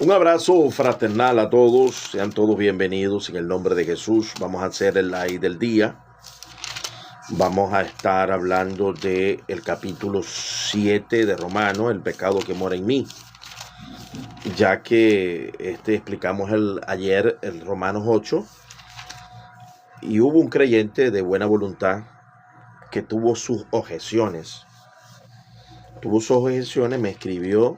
Un abrazo fraternal a todos, sean todos bienvenidos en el nombre de Jesús. Vamos a hacer el live del día. Vamos a estar hablando del capítulo 7 de Romanos, el pecado que mora en mí. Ya que explicamos ayer el Romanos 8 y hubo un creyente de buena voluntad que tuvo sus objeciones. Me escribió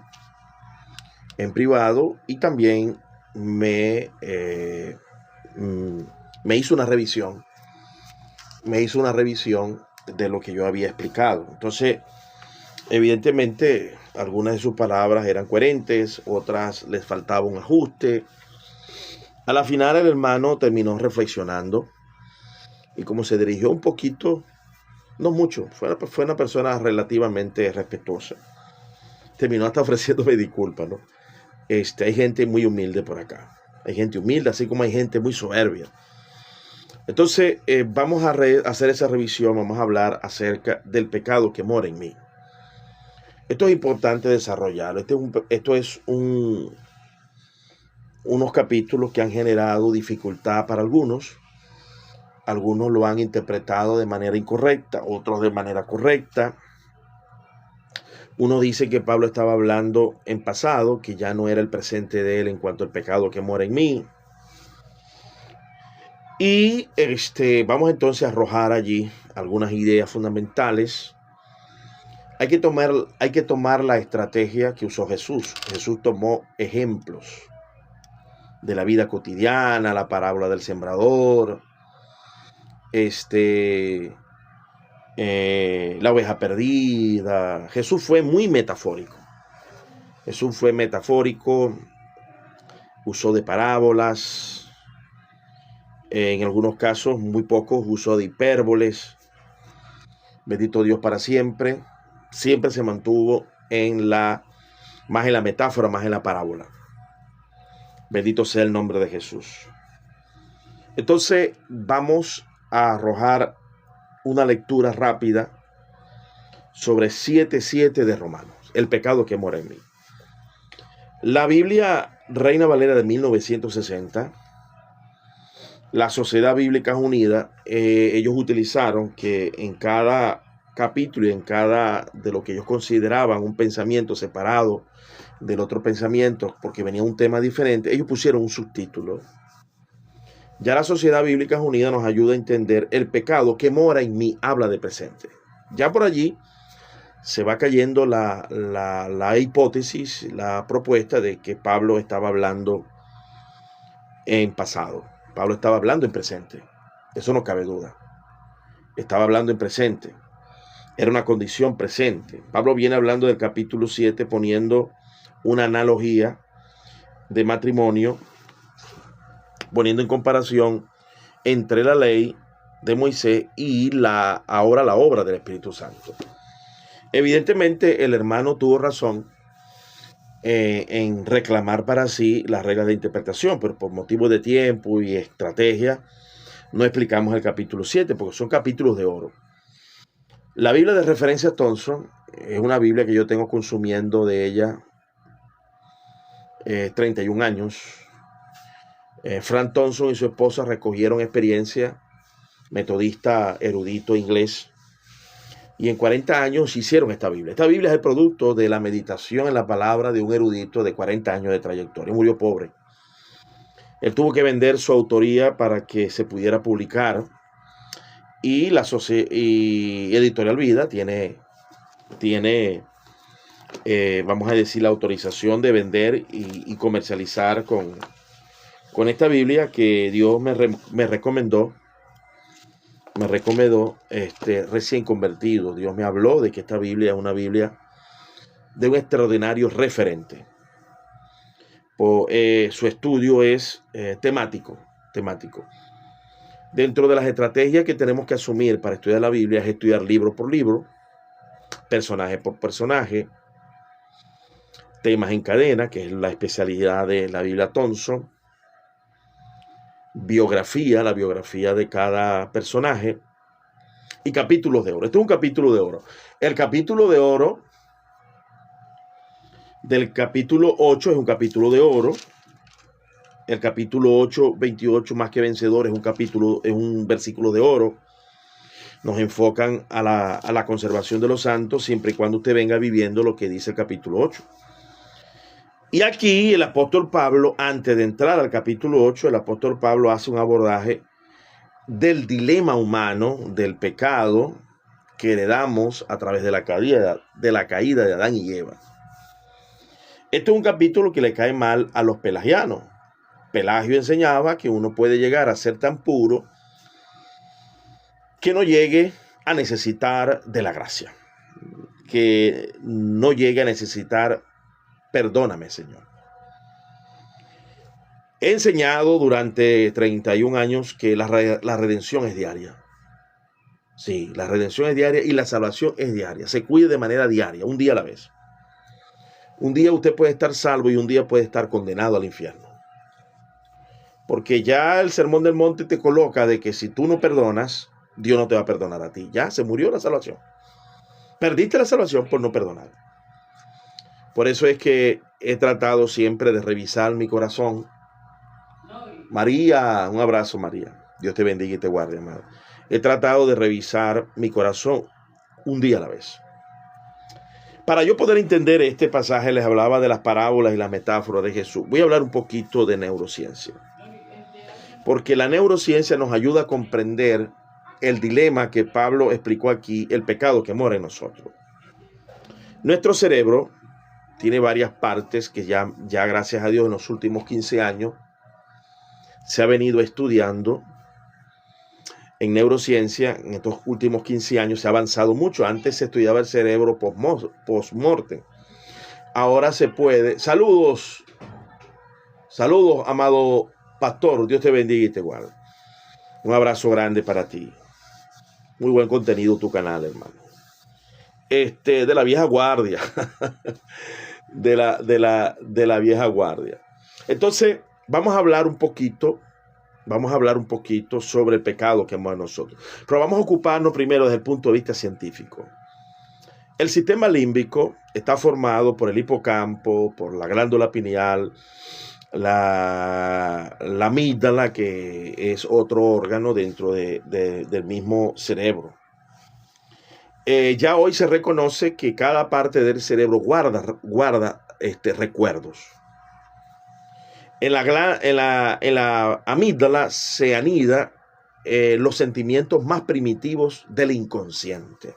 en privado y también me hizo una revisión. De lo que yo había explicado. Entonces, evidentemente, algunas de sus palabras eran coherentes, otras les faltaba un ajuste. A la final, el hermano terminó reflexionando y como se dirigió un poquito, no mucho, fue una persona relativamente respetuosa. Terminó hasta ofreciéndome disculpas, ¿no? Hay gente muy humilde por acá. Hay gente humilde, así como hay gente muy soberbia. Entonces, vamos a hacer esa revisión, vamos a hablar acerca del pecado que mora en mí. Esto es importante desarrollarlo. Esto es unos capítulos que han generado dificultad para algunos. Algunos lo han interpretado de manera incorrecta, otros de manera correcta. Uno dice que Pablo estaba hablando en pasado, que ya no era el presente de él en cuanto al pecado que mora en mí. Y vamos entonces a arrojar allí algunas ideas fundamentales. Hay que tomar la estrategia que usó Jesús. Jesús tomó ejemplos de la vida cotidiana, la parábola del sembrador, la oveja perdida. Jesús fue muy metafórico. Usó de parábolas. En algunos casos, muy pocos, usó de hipérboles. Bendito Dios para siempre. Siempre se mantuvo más en la metáfora, más en la parábola. Bendito sea el nombre de Jesús. Entonces, vamos a arrojar una lectura rápida sobre 7:7 de Romanos, el pecado que mora en mí. La Biblia Reina Valera de 1960, la Sociedad Bíblica Unida, ellos utilizaron que en cada capítulo y en cada de lo que ellos consideraban un pensamiento separado del otro pensamiento, porque venía un tema diferente, ellos pusieron un subtítulo. Ya la Sociedad Bíblica Unida nos ayuda a entender el pecado que mora en mí, habla de presente. Ya por allí se va cayendo la hipótesis, la propuesta de que Pablo estaba hablando en pasado. Pablo estaba hablando en presente. Eso no cabe duda. Estaba hablando en presente. Era una condición presente. Pablo viene hablando del capítulo 7 poniendo una analogía de matrimonio, poniendo en comparación entre la ley de Moisés y ahora la obra del Espíritu Santo. Evidentemente el hermano tuvo razón en reclamar para sí las reglas de interpretación, pero por motivos de tiempo y estrategia no explicamos el capítulo 7 porque son capítulos de oro. La Biblia de referencia Thompson es una Biblia que yo tengo consumiendo de ella 31 años. Frank Thompson y su esposa recogieron experiencia, metodista erudito inglés, y en 40 años hicieron esta Biblia. Esta Biblia es el producto de la meditación en la palabra de un erudito de 40 años de trayectoria. Murió pobre. Él tuvo que vender su autoría para que se pudiera publicar, y Editorial Vida tiene vamos a decir, la autorización de vender y comercializar con esta Biblia que Dios me recomendó recién convertido. Dios me habló de que esta Biblia es una Biblia de un extraordinario referente. Su estudio es temático. Dentro de las estrategias que tenemos que asumir para estudiar la Biblia es estudiar libro por libro, personaje por personaje, temas en cadena, que es la especialidad de la Biblia Thompson, la biografía de cada personaje, y capítulos de oro. Este es un capítulo de oro. El capítulo de oro del capítulo 8 es un capítulo de oro. El capítulo 8, 28, más que vencedor, es un versículo de oro. Nos enfocan a la conservación de los santos siempre y cuando usted venga viviendo lo que dice el capítulo 8. Y aquí el apóstol Pablo, antes de entrar al capítulo 8, el apóstol Pablo hace un abordaje del dilema humano, del pecado que heredamos a través de la caída de Adán y Eva. Este es un capítulo que le cae mal a los pelagianos. Pelagio enseñaba que uno puede llegar a ser tan puro que no llegue a necesitar de la gracia, que no llegue a necesitar, perdóname, Señor. He enseñado durante 31 años que la redención es diaria. Sí, la redención es diaria y la salvación es diaria. Se cuide de manera diaria, un día a la vez. Un día usted puede estar salvo y un día puede estar condenado al infierno. Porque ya el Sermón del Monte te coloca de que si tú no perdonas, Dios no te va a perdonar a ti. Ya se murió la salvación. Perdiste la salvación por no perdonar. Por eso es que he tratado siempre de revisar mi corazón. María, un abrazo, María. Dios te bendiga y te guarde, amado. He tratado de revisar mi corazón un día a la vez. Para yo poder entender este pasaje, les hablaba de las parábolas y las metáforas de Jesús. Voy a hablar un poquito de neurociencia. Porque la neurociencia nos ayuda a comprender el dilema que Pablo explicó aquí, el pecado que mora en nosotros. Nuestro cerebro tiene varias partes que ya gracias a Dios en los últimos 15 años se ha venido estudiando en neurociencia. En estos últimos 15 años se ha avanzado mucho. Antes se estudiaba el cerebro post-mortem. Ahora se puede. Saludos, amado pastor. Dios te bendiga y te guarde. Un abrazo grande para ti. Muy buen contenido tu canal, hermano. De la vieja guardia. de la vieja guardia. Entonces, vamos a hablar un poquito sobre el pecado que hemos en nosotros. Pero vamos a ocuparnos primero desde el punto de vista científico. El sistema límbico está formado por el hipocampo, por la glándula pineal, la amígdala, que es otro órgano dentro del mismo cerebro. Ya hoy se reconoce que cada parte del cerebro guarda recuerdos. En la amígdala se anida los sentimientos más primitivos del inconsciente.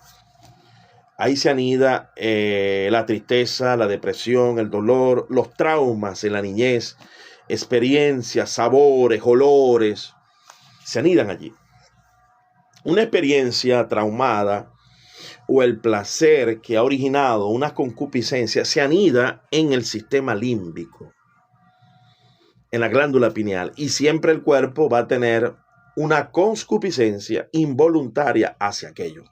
Ahí se anida la tristeza, la depresión, el dolor, los traumas en la niñez, experiencias, sabores, olores, se anidan allí. Una experiencia traumada o el placer que ha originado una concupiscencia se anida en el sistema límbico, en la glándula pineal, y siempre el cuerpo va a tener una concupiscencia involuntaria hacia aquello.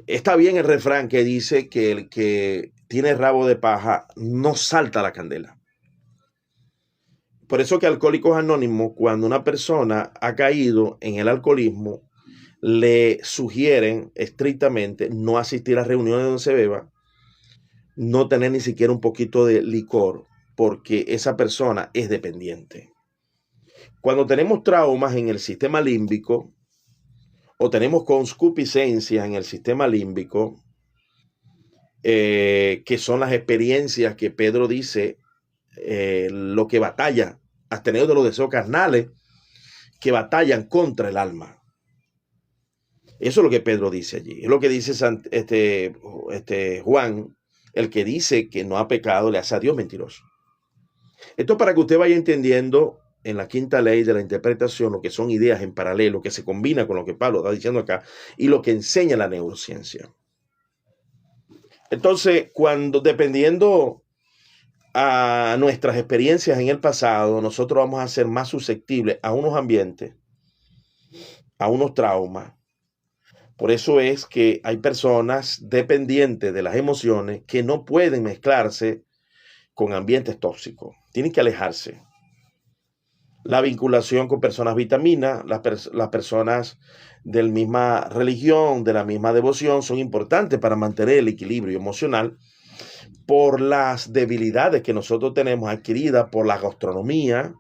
Está bien el refrán que dice que el que tiene rabo de paja no salta la candela. Por eso que Alcohólicos Anónimos, cuando una persona ha caído en el alcoholismo, le sugieren estrictamente no asistir a reuniones donde se beba, no tener ni siquiera un poquito de licor, porque esa persona es dependiente. Cuando tenemos traumas en el sistema límbico o tenemos concupiscencias en el sistema límbico, que son las experiencias que Pedro dice, lo que batalla, has tenido de los deseos carnales que batallan contra el alma. Eso es lo que Pedro dice allí. Es lo que dice Juan, el que dice que no ha pecado le hace a Dios mentiroso. Esto es para que usted vaya entendiendo en la quinta ley de la interpretación lo que son ideas en paralelo, que se combina con lo que Pablo está diciendo acá y lo que enseña la neurociencia. Entonces, dependiendo a nuestras experiencias en el pasado, nosotros vamos a ser más susceptibles a unos ambientes, a unos traumas. Por eso es que hay personas dependientes de las emociones que no pueden mezclarse con ambientes tóxicos. Tienen que alejarse. La vinculación con personas vitaminas, las personas de la misma religión, de la misma devoción, son importantes para mantener el equilibrio emocional. por las debilidades que nosotros tenemos adquiridas por la gastronomía.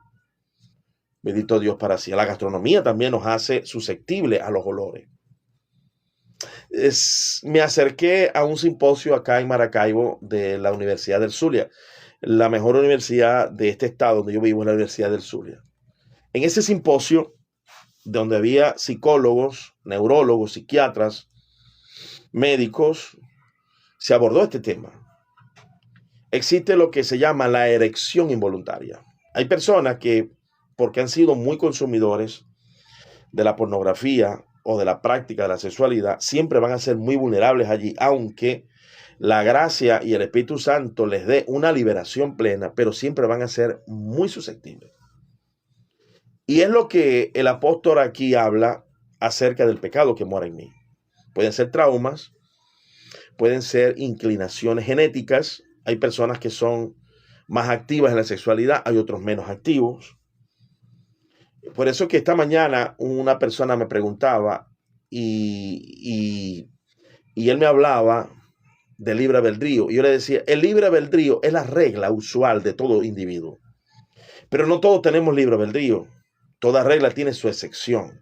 Bendito Dios para sí. La gastronomía también nos hace susceptibles a los olores. Me acerqué a un simposio acá en Maracaibo de la Universidad del Zulia, la mejor universidad de este estado donde yo vivo, es la Universidad del Zulia. En ese simposio, donde había psicólogos, neurólogos, psiquiatras, médicos, se abordó este tema. Existe lo que se llama la erección involuntaria. Hay personas que, porque han sido muy consumidores de la pornografía o de la práctica de la sexualidad, siempre van a ser muy vulnerables allí, aunque la gracia y el Espíritu Santo les dé una liberación plena, pero siempre van a ser muy susceptibles. Y es lo que el apóstol aquí habla acerca del pecado que mora en mí. Pueden ser traumas, pueden ser inclinaciones genéticas. Hay personas que son más activas en la sexualidad, hay otros menos activos. Por eso que esta mañana una persona me preguntaba y él me hablaba del libre albedrío. Y yo le decía, el libre albedrío es la regla usual de todo individuo. Pero no todos tenemos libre albedrío. Toda regla tiene su excepción.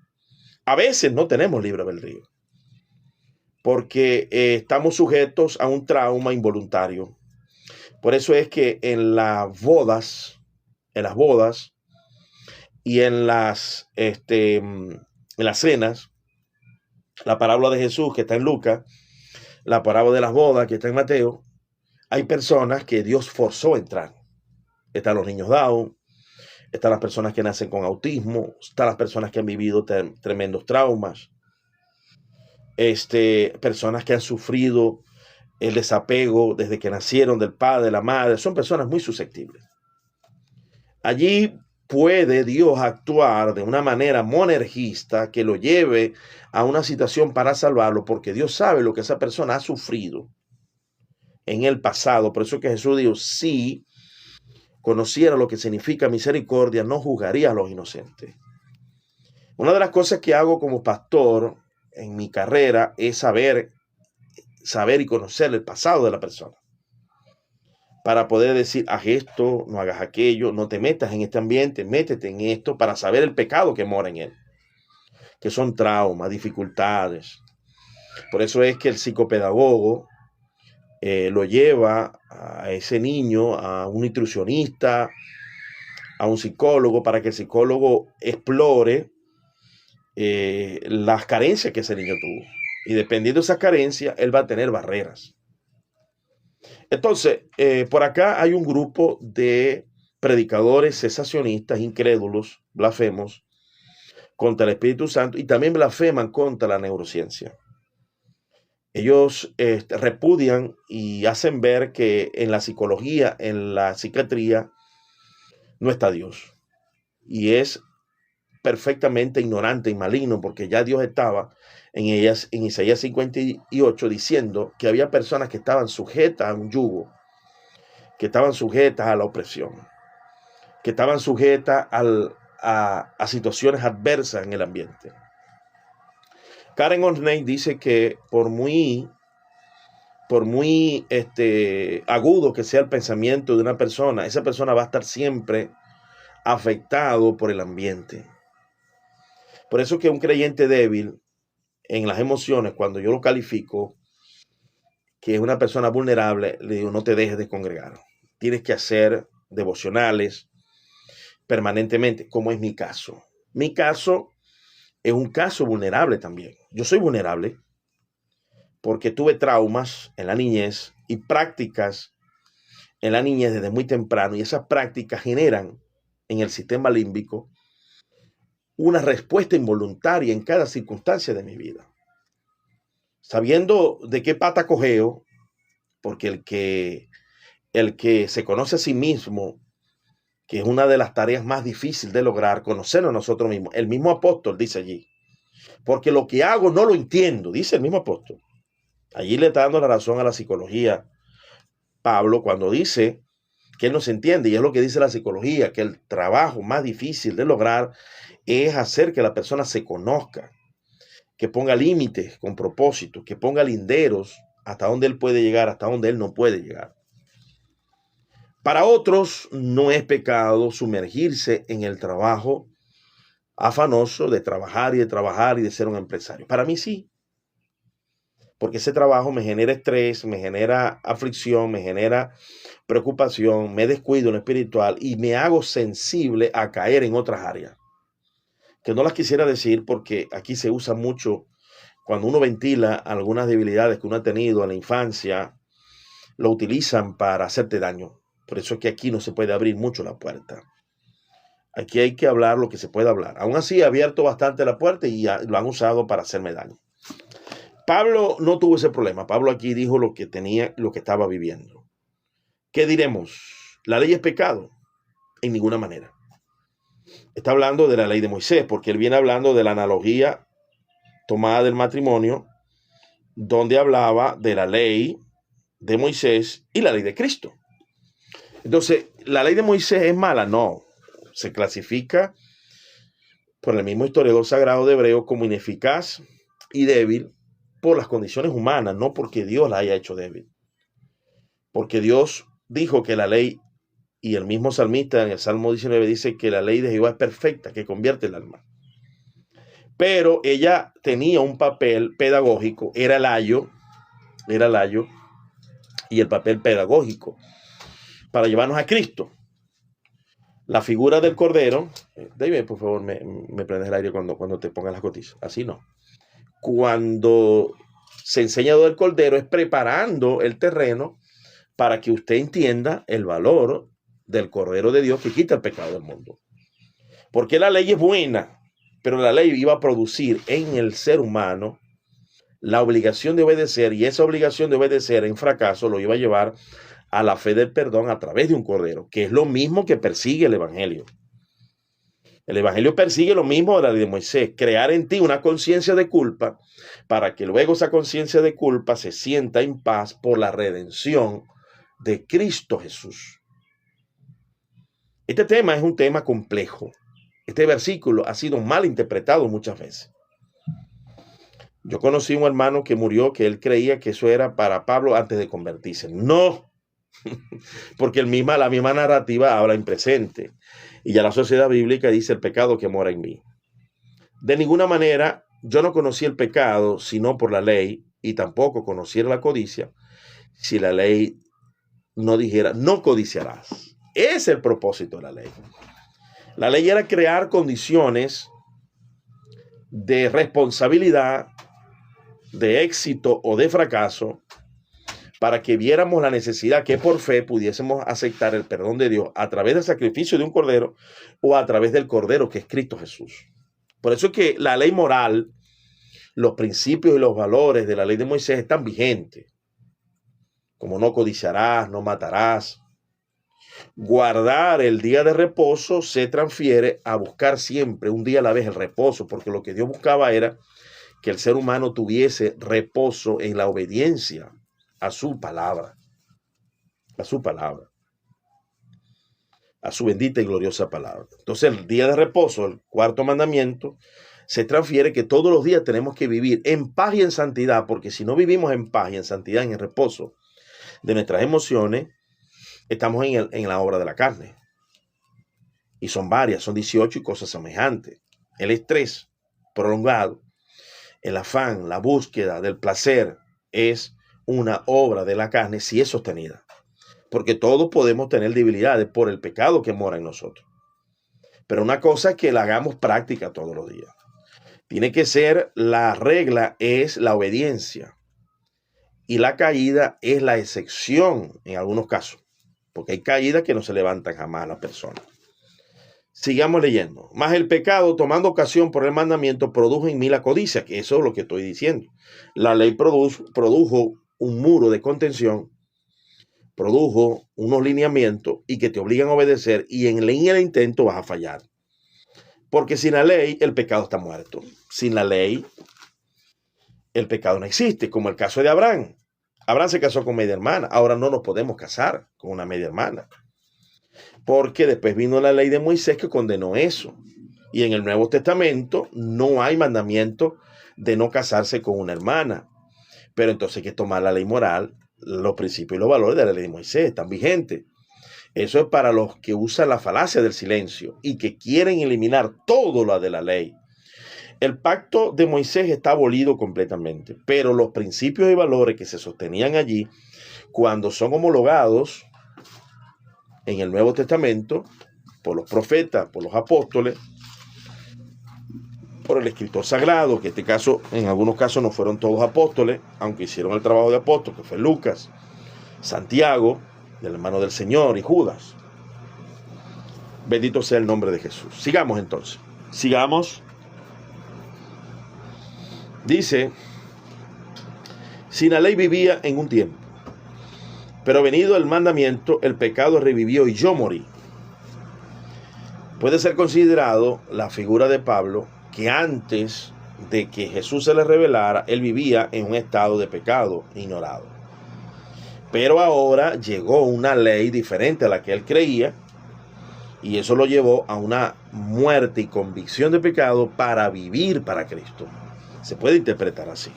A veces no tenemos libre albedrío porque estamos sujetos a un trauma involuntario. Por eso es que en las bodas y en las cenas, la parábola de Jesús que está en Lucas, la parábola de las bodas que está en Mateo, hay personas que Dios forzó a entrar. Están los niños Down, están las personas que nacen con autismo, están las personas que han vivido tremendos traumas, personas que han sufrido el desapego desde que nacieron del padre, de la madre, son personas muy susceptibles. Allí puede Dios actuar de una manera monergista que lo lleve a una situación para salvarlo, porque Dios sabe lo que esa persona ha sufrido en el pasado. Por eso que Jesús dijo, si conociera lo que significa misericordia, no juzgaría a los inocentes. Una de las cosas que hago como pastor en mi carrera es saber y conocer el pasado de la persona, para poder decir, haz esto, no hagas aquello, no te metas en este ambiente, métete en esto, para saber el pecado que mora en él, que son traumas, dificultades. Por eso es que el psicopedagogo lo lleva a ese niño a un nutricionista, a un psicólogo, para que el psicólogo explore las carencias que ese niño tuvo. Y dependiendo de esas carencias, él va a tener barreras. Entonces, por acá hay un grupo de predicadores cesacionistas, incrédulos, blasfemos, contra el Espíritu Santo, y también blasfeman contra la neurociencia. Ellos repudian y hacen ver que en la psicología, en la psiquiatría, no está Dios. Y es perfectamente ignorante y maligno, porque ya Dios estaba en Isaías 58 diciendo que había personas que estaban sujetas a un yugo, que estaban sujetas a la opresión, que estaban sujetas a situaciones adversas en el ambiente. Karen Orney dice que por muy agudo que sea el pensamiento de una persona, esa persona va a estar siempre afectado por el ambiente. Por eso que un creyente débil en las emociones, cuando yo lo califico que es una persona vulnerable, le digo, no te dejes de congregar. Tienes que hacer devocionales permanentemente, como es mi caso. Mi caso es un caso vulnerable también. Yo soy vulnerable porque tuve traumas en la niñez y prácticas en la niñez desde muy temprano, y esas prácticas generan en el sistema límbico una respuesta involuntaria en cada circunstancia de mi vida. Sabiendo de qué pata cojeo, porque el que se conoce a sí mismo, que es una de las tareas más difíciles de lograr, conocernos a nosotros mismos. El mismo apóstol dice allí, porque lo que hago no lo entiendo, dice el mismo apóstol. Allí le está dando la razón a la psicología Pablo cuando dice que él no se entiende, y es lo que dice la psicología, que el trabajo más difícil de lograr es hacer que la persona se conozca, que ponga límites con propósito, que ponga linderos hasta donde él puede llegar, hasta donde él no puede llegar. Para otros no es pecado sumergirse en el trabajo afanoso de trabajar y de ser un empresario. Para mí sí, porque ese trabajo me genera estrés, me genera aflicción, me genera preocupación, me descuido en lo espiritual y me hago sensible a caer en otras áreas, que no las quisiera decir porque aquí se usa mucho cuando uno ventila algunas debilidades que uno ha tenido en la infancia, lo utilizan para hacerte daño. Por eso es que aquí no se puede abrir mucho la puerta. Aquí hay que hablar lo que se puede hablar. Aún así, he abierto bastante la puerta y lo han usado para hacerme daño. Pablo no tuvo ese problema. Pablo aquí dijo lo que tenía, lo que estaba viviendo. ¿Qué diremos? ¿La ley es pecado? En ninguna manera. Está hablando de la ley de Moisés, porque él viene hablando de la analogía tomada del matrimonio, donde hablaba de la ley de Moisés y la ley de Cristo. Entonces, ¿la ley de Moisés es mala? No. Se clasifica por el mismo historiador sagrado de Hebreo como ineficaz y débil por las condiciones humanas, no porque Dios la haya hecho débil. Porque Dios dijo que la ley, y el mismo salmista en el Salmo 19 dice que la ley de Jehová es perfecta, que convierte el alma. Pero ella tenía un papel pedagógico, era el ayo, y el papel pedagógico para llevarnos a Cristo. La figura del Cordero, David, por favor, me prendes el aire cuando te pongan las cotizas. Así no. Cuando se enseña del Cordero es preparando el terreno para que usted entienda el valor del Cordero de Dios que quita el pecado del mundo. Porque la ley es buena, pero la ley iba a producir en el ser humano la obligación de obedecer, y esa obligación de obedecer en fracaso lo iba a llevar a la fe del perdón a través de un cordero, que es lo mismo que persigue el Evangelio. El Evangelio persigue lo mismo de la ley de Moisés, crear en ti una conciencia de culpa para que luego esa conciencia de culpa se sienta en paz por la redención de Cristo Jesús. Este tema es un tema complejo. Este versículo ha sido mal interpretado muchas veces. Yo conocí un hermano que murió, que él creía que eso era para Pablo antes de convertirse. No, porque la misma narrativa habla en presente. Y ya la sociedad bíblica dice el pecado que mora en mí. De ninguna manera, yo no conocí el pecado sino por la ley, y tampoco conociera la codicia si la ley no dijera, no codiciarás. Ese es el propósito de la ley. La ley era crear condiciones de responsabilidad, de éxito o de fracaso, para que viéramos la necesidad que por fe pudiésemos aceptar el perdón de Dios a través del sacrificio de un cordero o a través del cordero que es Cristo Jesús. Por eso es que la ley moral, los principios y los valores de la ley de Moisés están vigentes, como no codiciarás, no matarás. Guardar el día de reposo se transfiere a buscar siempre un día a la vez el reposo, porque lo que Dios buscaba era que el ser humano tuviese reposo en la obediencia a su palabra, a su bendita y gloriosa palabra. Entonces el día de reposo, el cuarto mandamiento, se transfiere que todos los días tenemos que vivir en paz y en santidad, porque si no vivimos en paz y en santidad, en el reposo de nuestras emociones, estamos en la obra de la carne. Y son varias, son 18 y cosas semejantes. El estrés prolongado, el afán, la búsqueda del placer es una obra de la carne si es sostenida. Porque todos podemos tener debilidades por el pecado que mora en nosotros. Pero una cosa es que la hagamos práctica todos los días. Tiene que ser, la regla es la obediencia. Y la caída es la excepción en algunos casos. Porque hay caídas que no se levantan jamás a la persona. Sigamos leyendo. Mas el pecado, tomando ocasión por el mandamiento, produjo en mí la codicia, que eso es lo que estoy diciendo. La ley produjo un muro de contención, produjo unos lineamientos y que te obligan a obedecer, y en el intento vas a fallar. Porque sin la ley el pecado está muerto. Sin la ley el pecado no existe, como el caso de Abraham. Abraham se casó con media hermana. Ahora no nos podemos casar con una media hermana, porque después vino la ley de Moisés que condenó eso. Y en el Nuevo Testamento no hay mandamiento de no casarse con una hermana. Pero entonces hay que tomar la ley moral, los principios y los valores de la ley de Moisés están vigentes. Eso es para los que usan la falacia del silencio y que quieren eliminar todo lo de la ley. El pacto de Moisés está abolido completamente, pero los principios y valores que se sostenían allí, cuando son homologados en el Nuevo Testamento, por los profetas, por los apóstoles, por el escritor sagrado, que en algunos casos no fueron todos apóstoles, aunque hicieron el trabajo de apóstol, que fue Lucas, Santiago, del hermano del Señor, y Judas. Bendito sea el nombre de Jesús. Sigamos entonces. Sigamos. Dice, sin la ley vivía en un tiempo, pero venido el mandamiento, el pecado revivió y yo morí. Puede ser considerado la figura de Pablo, que antes de que Jesús se le revelara, él vivía en un estado de pecado ignorado. Pero ahora llegó una ley diferente a la que él creía, y eso lo llevó a una muerte y convicción de pecado para vivir para Cristo. Se puede interpretar así.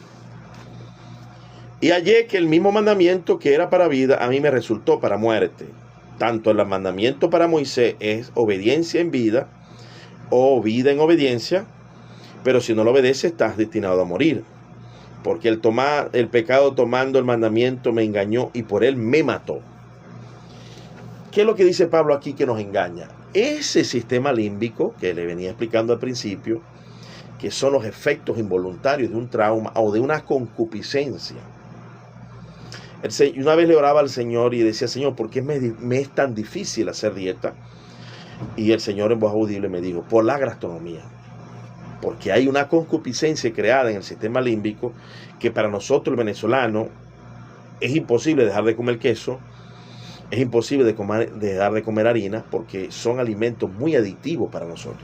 Y hallé que el mismo mandamiento que era para vida, a mí me resultó para muerte. Tanto el mandamiento para Moisés es obediencia en vida o vida en obediencia, pero si no lo obedeces estás destinado a morir. Porque el pecado tomando el mandamiento me engañó y por él me mató. ¿Qué es lo que dice Pablo aquí que nos engaña? Ese sistema límbico que le venía explicando al principio, que son los efectos involuntarios de un trauma o de una concupiscencia. Una vez le oraba al Señor y decía, Señor, ¿por qué me es tan difícil hacer dieta? Y el Señor en voz audible me dijo, por la gastronomía. Porque hay una concupiscencia creada en el sistema límbico que para nosotros el venezolano es imposible dejar de comer queso, es imposible dejar de comer harina, porque son alimentos muy adictivos para nosotros.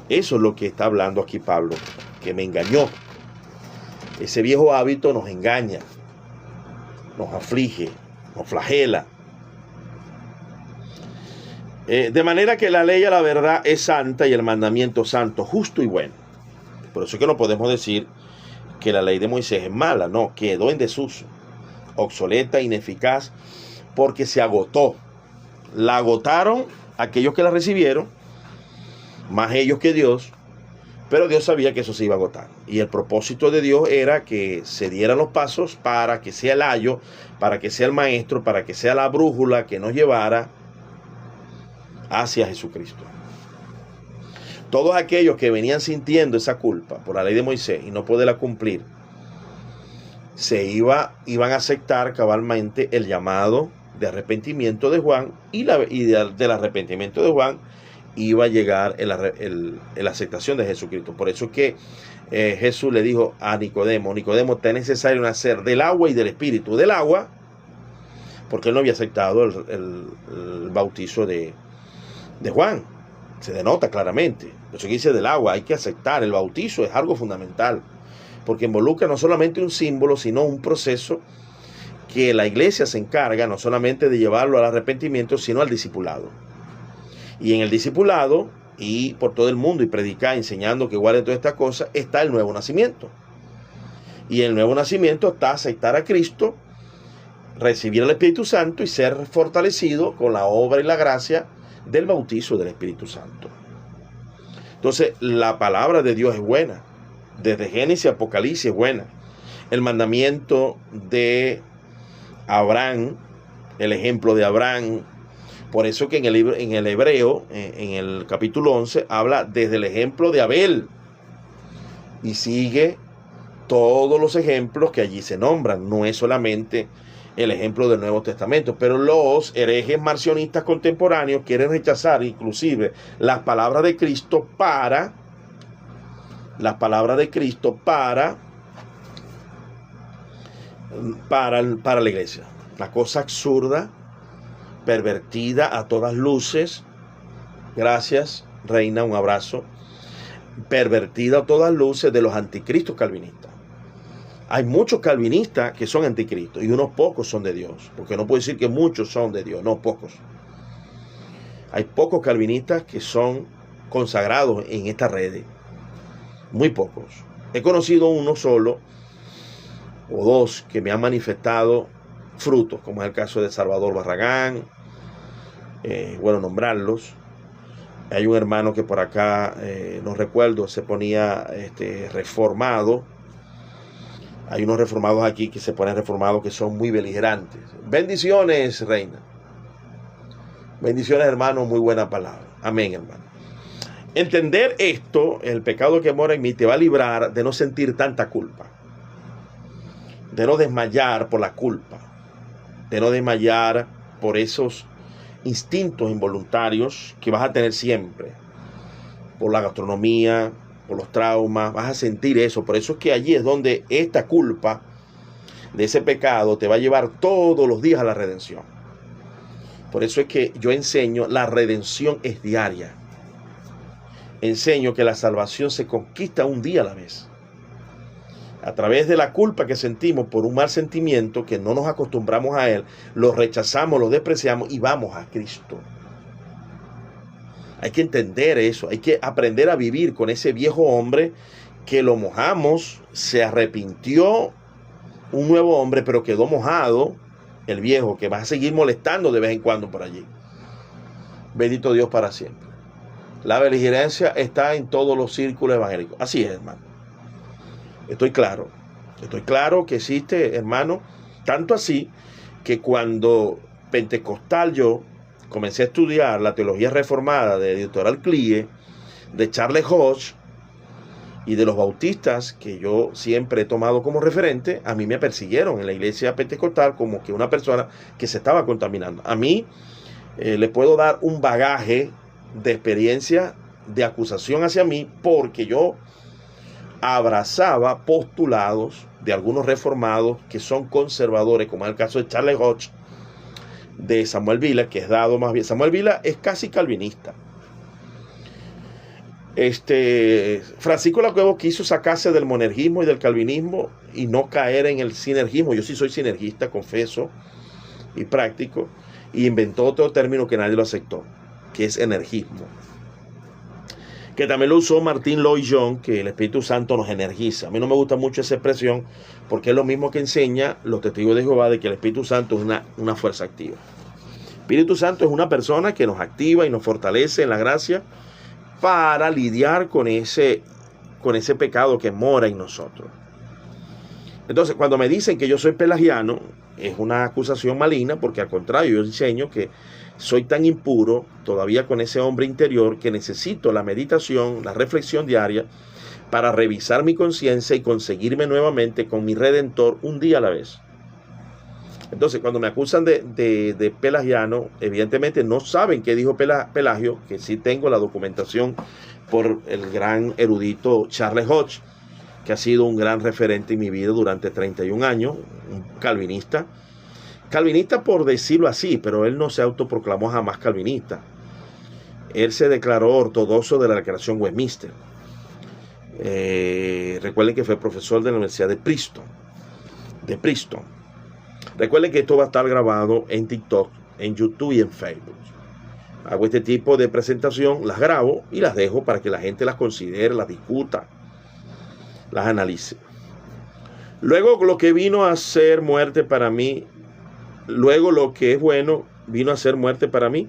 Eso es lo que está hablando aquí Pablo, que me engañó. Ese viejo hábito nos engaña, nos aflige, nos flagela. De manera que la ley a la verdad es santa y el mandamiento santo, justo y bueno. Por eso es que no podemos decir que la ley de Moisés es mala, no, quedó en desuso, obsoleta, ineficaz, porque se agotó. La agotaron aquellos que la recibieron, más ellos que Dios, pero Dios sabía que eso se iba a agotar. Y el propósito de Dios era que se dieran los pasos para que sea el ayo, para que sea el maestro, para que sea la brújula que nos llevara hacia Jesucristo. Todos aquellos que venían sintiendo esa culpa por la ley de Moisés y no poderla cumplir, iban a aceptar cabalmente el llamado de arrepentimiento de Juan, y del arrepentimiento de Juan iba a llegar la aceptación de Jesucristo. Por eso es que Jesús le dijo a Nicodemo, te es necesario nacer del agua y del espíritu. Del agua, porque él no había aceptado el bautizo de Juan. Se denota claramente. Por eso que dice del agua, hay que aceptar. El bautizo es algo fundamental, porque involucra no solamente un símbolo, sino un proceso que la iglesia se encarga no solamente de llevarlo al arrepentimiento, sino al discipulado. Y en el discipulado, y por todo el mundo, y predicar, enseñando que guarden todas estas cosas, está el nuevo nacimiento. Y el nuevo nacimiento está aceptar a Cristo, recibir el Espíritu Santo y ser fortalecido con la obra y la gracia del bautizo del Espíritu Santo. Entonces, la palabra de Dios es buena. Desde Génesis a Apocalipsis es buena. El mandamiento de Abraham, el ejemplo de Abraham. Por eso que en el Hebreo, en el capítulo 11, habla desde el ejemplo de Abel. Y sigue todos los ejemplos que allí se nombran. No es solamente el ejemplo del Nuevo Testamento, pero los herejes marcionistas contemporáneos quieren rechazar inclusive las palabras de Cristo para la iglesia. La cosa absurda, pervertida a todas luces. Gracias, Reina, un abrazo. Pervertida a todas luces de los anticristos calvinistas. Hay muchos calvinistas que son anticristos y unos pocos son de Dios, porque no puedo decir que muchos son de Dios, no, pocos. Hay pocos calvinistas que son consagrados en estas redes, muy pocos. He conocido uno solo o dos que me han manifestado frutos, como es el caso de Salvador Barragán, bueno nombrarlos. Hay un hermano que por acá, no recuerdo, se ponía reformado. Hay unos reformados aquí que se ponen reformados que son muy beligerantes. Bendiciones, reina. Bendiciones, hermano, muy buena palabra. Amén, hermano. Entender esto, el pecado que mora en mí, te va a librar de no sentir tanta culpa. De no desmayar por la culpa. De no desmayar por esos instintos involuntarios que vas a tener siempre. Por la gastronomía, por los traumas, vas a sentir eso. Por eso es que allí es donde esta culpa de ese pecado te va a llevar todos los días a la redención. Por eso es que yo enseño, la redención es diaria. Enseño que la salvación se conquista un día a la vez. A través de la culpa que sentimos por un mal sentimiento, que no nos acostumbramos a él, lo rechazamos, lo despreciamos y vamos a Cristo. Hay que entender eso, hay que aprender a vivir con ese viejo hombre que lo mojamos, se arrepintió, un nuevo hombre, pero quedó mojado, el viejo, que va a seguir molestando de vez en cuando por allí. Bendito Dios para siempre. La beligerancia está en todos los círculos evangélicos. Así es, hermano. Estoy claro que existe, hermano, tanto así que cuando pentecostal yo comencé a estudiar la teología reformada de Editorial Clie, de Charles Hodge y de los bautistas que yo siempre he tomado como referente, a mí me persiguieron en la iglesia pentecostal como que una persona que se estaba contaminando. A mí le puedo dar un bagaje de experiencia de acusación hacia mí porque yo abrazaba postulados de algunos reformados que son conservadores, como es el caso de Charles Hodge, de Samuel Vila, que es dado más bien. Samuel Vila es casi calvinista. Francisco Lacuevo quiso sacarse del monergismo y del calvinismo y no caer en el sinergismo. Yo sí soy sinergista, confeso, y práctico, y inventó otro término que nadie lo aceptó, que es energismo, que también lo usó Martín Lloyd Jones, que el Espíritu Santo nos energiza. A mí no me gusta mucho esa expresión porque es lo mismo que enseña los testigos de Jehová, de que el Espíritu Santo es una fuerza activa. El Espíritu Santo es una persona que nos activa y nos fortalece en la gracia para lidiar con ese pecado que mora en nosotros. Entonces, cuando me dicen que yo soy pelagiano, es una acusación maligna, porque al contrario, yo enseño que soy tan impuro todavía con ese hombre interior que necesito la meditación, la reflexión diaria para revisar mi conciencia y conseguirme nuevamente con mi Redentor un día a la vez. Entonces, cuando me acusan de pelagiano, evidentemente no saben qué dijo Pelagio, que sí tengo la documentación por el gran erudito Charles Hodge, que ha sido un gran referente en mi vida durante 31 años, un calvinista. Calvinista por decirlo así, pero él no se autoproclamó jamás calvinista. Él se declaró ortodoxo de la declaración Westminster. Recuerden que fue profesor de la Universidad de Princeton. Recuerden que esto va a estar grabado en TikTok, en YouTube y en Facebook. Hago este tipo de presentación, las grabo y las dejo para que la gente las considere, las discuta, las analice. Luego lo que vino a ser muerte para mí, luego lo que es bueno vino a ser muerte para mí,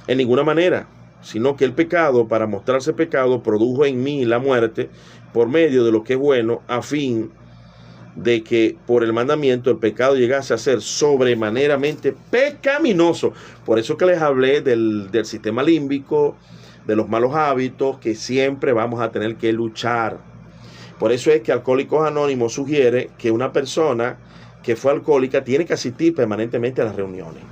en ninguna manera, sino que el pecado, para mostrarse pecado, produjo en mí la muerte por medio de lo que es bueno, a fin de que por el mandamiento el pecado llegase a ser sobremaneramente pecaminoso. Por eso que les hablé del sistema límbico, de los malos hábitos que siempre vamos a tener que luchar. Por eso es que Alcohólicos Anónimos sugiere que una persona que fue alcohólica tiene que asistir permanentemente a las reuniones.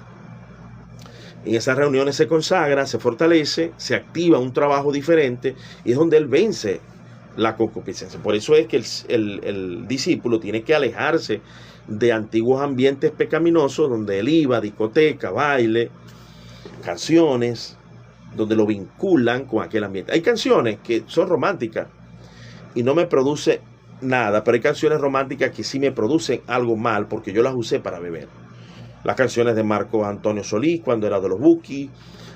En esas reuniones se consagra, se fortalece, se activa un trabajo diferente y es donde él vence la concupiscencia. Por eso es que el discípulo tiene que alejarse de antiguos ambientes pecaminosos donde él iba, discoteca, baile, canciones, donde lo vinculan con aquel ambiente. Hay canciones que son románticas y no me produce nada, pero hay canciones románticas que sí me producen algo mal porque yo las usé para beber. Las canciones de Marco Antonio Solís cuando era de los Buki,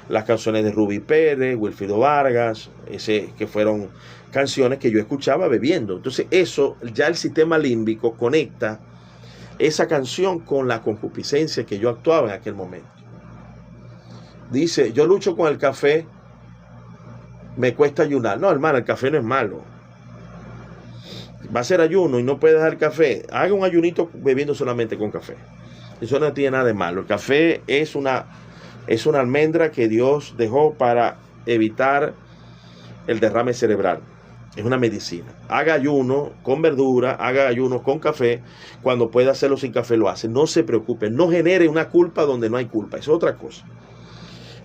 las canciones de Rubí Pérez, Wilfrido Vargas, que fueron canciones que yo escuchaba bebiendo. Entonces eso, ya el sistema límbico conecta esa canción con la concupiscencia que yo actuaba en aquel momento. Dice, yo lucho con el café, me cuesta ayunar. No, hermano, el café no es malo. Va a ser ayuno y no puede dejar el café. Haga un ayunito bebiendo solamente con café. Eso no tiene nada de malo. El café es una almendra que Dios dejó para evitar el derrame cerebral. Es una medicina. Haga ayuno con verdura, haga ayuno con café. Cuando pueda hacerlo sin café lo hace. No se preocupe, no genere una culpa donde no hay culpa. Es otra cosa.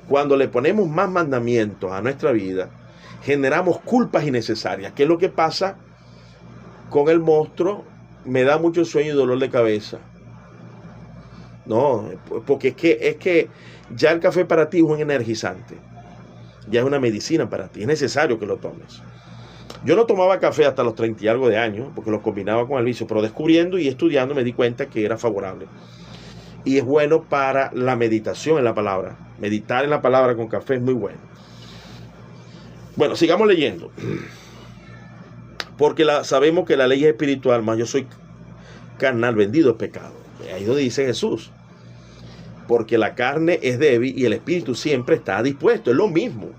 Cuando le ponemos más mandamientos a nuestra vida, generamos culpas innecesarias. ¿Qué es lo que pasa con el monstruo? Me da mucho sueño y dolor de cabeza. No, porque es que ya el café para ti es un energizante. Ya es una medicina para ti. Es necesario que lo tomes. Yo no tomaba café hasta los 30 y algo de años, porque lo combinaba con el vicio, pero descubriendo y estudiando me di cuenta que era favorable. Y es bueno para la meditación en la palabra. Meditar en la palabra con café es muy bueno. Bueno, sigamos leyendo. Porque sabemos que la ley es espiritual, mas yo soy carnal, vendido es pecado. Ahí donde dice Jesús. Porque la carne es débil y el espíritu siempre está dispuesto. Es lo mismo.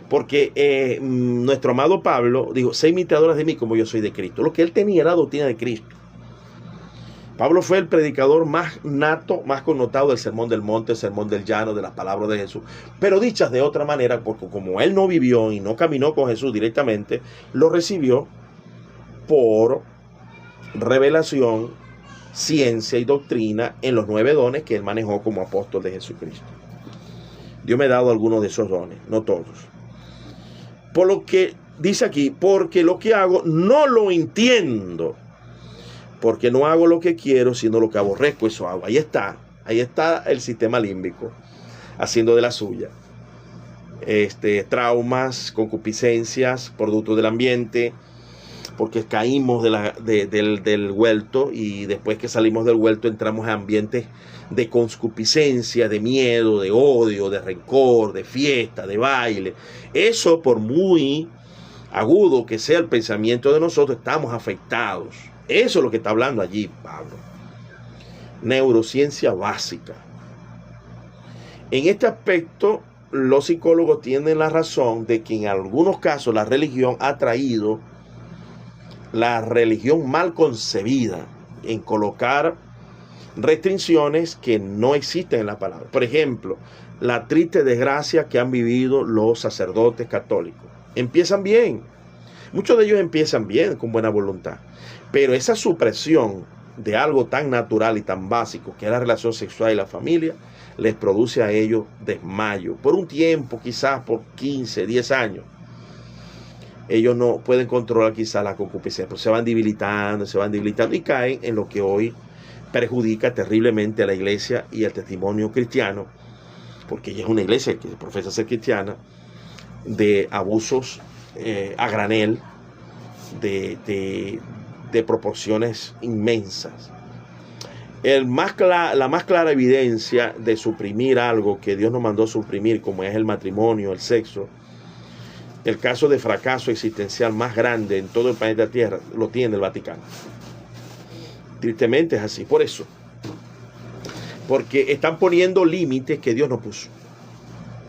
Porque nuestro amado Pablo dijo, sé imitadores de mí como yo soy de Cristo. Lo que él tenía era la doctrina de Cristo. Pablo fue el predicador más nato, más connotado del Sermón del Monte, el Sermón del Llano, de las palabras de Jesús. Pero dichas de otra manera, porque como él no vivió y no caminó con Jesús directamente, lo recibió por revelación, ciencia y doctrina en los 9 dones que él manejó como apóstol de Jesucristo. Dios me ha dado algunos de esos dones, no todos. Por lo que dice aquí, porque lo que hago no lo entiendo. Porque no hago lo que quiero, sino lo que aborrezco, eso hago. Ahí está el sistema límbico, haciendo de la suya. Traumas, concupiscencias, producto del ambiente, porque caímos del huerto y después que salimos del huerto entramos a ambientes de concupiscencia, de miedo, de odio, de rencor, de fiesta, de baile. Eso, por muy agudo que sea el pensamiento de nosotros, estamos afectados. Eso es lo que está hablando allí Pablo. Neurociencia básica. En este aspecto, los psicólogos tienen la razón de que en algunos casos la religión ha traído la religión mal concebida en colocar restricciones que no existen en la palabra. Por ejemplo, la triste desgracia que han vivido los sacerdotes católicos. Empiezan bien. Muchos de ellos empiezan bien, con buena voluntad. Pero esa supresión de algo tan natural y tan básico que es la relación sexual y la familia, les produce a ellos desmayo. Por un tiempo, quizás por 15, 10 años. Ellos no pueden controlar quizás la concupiscencia, pero se van debilitando y caen en lo que hoy perjudica terriblemente a la iglesia y al testimonio cristiano, porque ella es una iglesia que profesa ser cristiana, de abusos a granel, de proporciones inmensas. La más clara evidencia de suprimir algo que Dios nos mandó suprimir, como es el matrimonio, el sexo, el caso de fracaso existencial más grande en todo el planeta Tierra, lo tiene el Vaticano. Tristemente es así, por eso. Porque están poniendo límites que Dios no puso.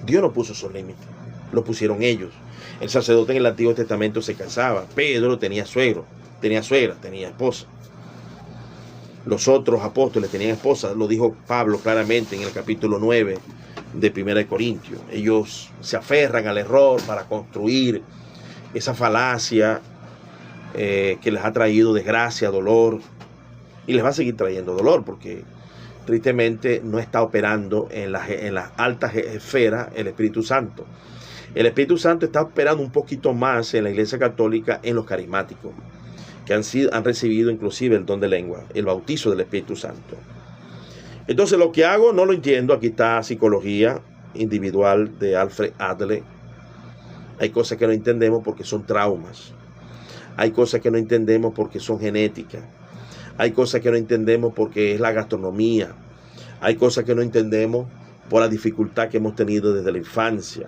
Dios no puso esos límites, los pusieron ellos. El sacerdote en el Antiguo Testamento se casaba. Pedro tenía suegro, tenía suegra, tenía esposa. Los otros apóstoles tenían esposas, lo dijo Pablo claramente en el capítulo 9 de 1 Corintios. Ellos se aferran al error para construir esa falacia que les ha traído desgracia, dolor, y les va a seguir trayendo dolor porque tristemente no está operando en las altas esferas el Espíritu Santo. El Espíritu Santo está operando un poquito más en la Iglesia Católica en los carismáticos, que han recibido inclusive el don de lengua, el bautizo del Espíritu Santo. Entonces lo que hago no lo entiendo. Aquí está Psicología Individual de Alfred Adler. Hay cosas que no entendemos porque son traumas. Hay cosas que no entendemos porque son genéticas. Hay cosas que no entendemos porque es la gastronomía. Hay cosas que no entendemos por la dificultad que hemos tenido desde la infancia.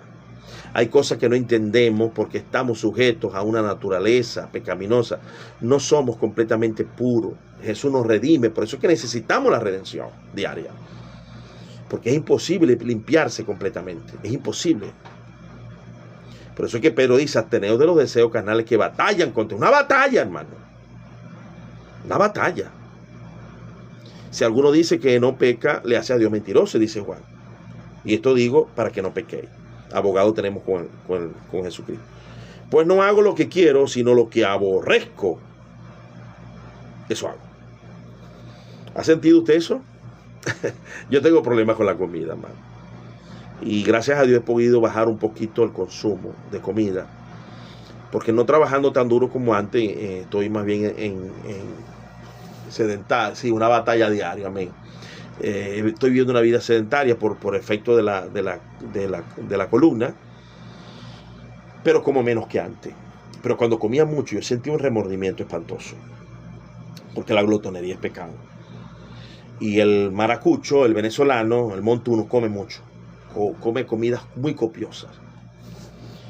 Hay cosas que no entendemos porque estamos sujetos a una naturaleza pecaminosa. No somos completamente puros. Jesús nos redime, por eso es que necesitamos la redención diaria. porque es imposible limpiarse completamente, es imposible. Por eso es que Pedro dice, absteneos de los deseos carnales que batallan contra una batalla, hermano. Una batalla. Si alguno dice que no peca, le hace a Dios mentiroso, dice Juan. Y esto digo para que no pequéis. Abogado tenemos con Jesucristo. Pues no hago lo que quiero, sino lo que aborrezco. Eso hago. ¿Ha sentido usted eso? Yo tengo problemas con la comida, hermano. Y gracias a Dios he podido bajar un poquito el consumo de comida. Porque no trabajando tan duro como antes, estoy más bien en sedentario, sí, una batalla diaria, amén. Estoy viviendo una vida sedentaria por efecto de la columna, pero como menos que antes. Pero cuando comía mucho, yo sentí un remordimiento espantoso, porque la glotonería es pecado. Y el maracucho, el venezolano, el montuno, come mucho. Come comidas muy copiosas.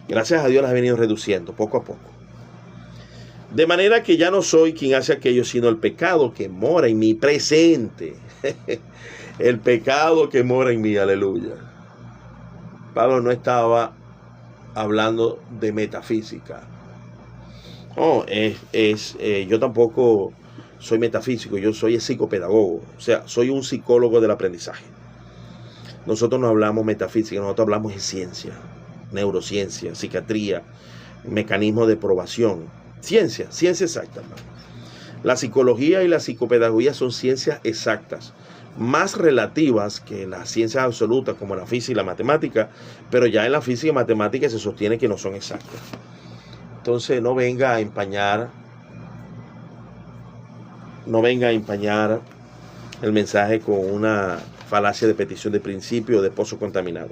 Gracias a Dios las he venido reduciendo poco a poco. De manera que ya no soy quien hace aquello, sino el pecado que mora en mi presente. El pecado que mora en mí, aleluya. Pablo no estaba hablando de metafísica. No, yo tampoco soy metafísico, yo soy psicopedagogo. O sea, soy un psicólogo del aprendizaje. Nosotros no hablamos metafísica, nosotros hablamos de ciencia, neurociencia, psiquiatría, mecanismos de probación. Ciencia exacta, hermano. La psicología y la psicopedagogía son ciencias exactas, más relativas que las ciencias absolutas como la física y la matemática, pero ya en la física y matemática se sostiene que no son exactas. Entonces no venga a empañar el mensaje con una falacia de petición de principio o de pozo contaminado.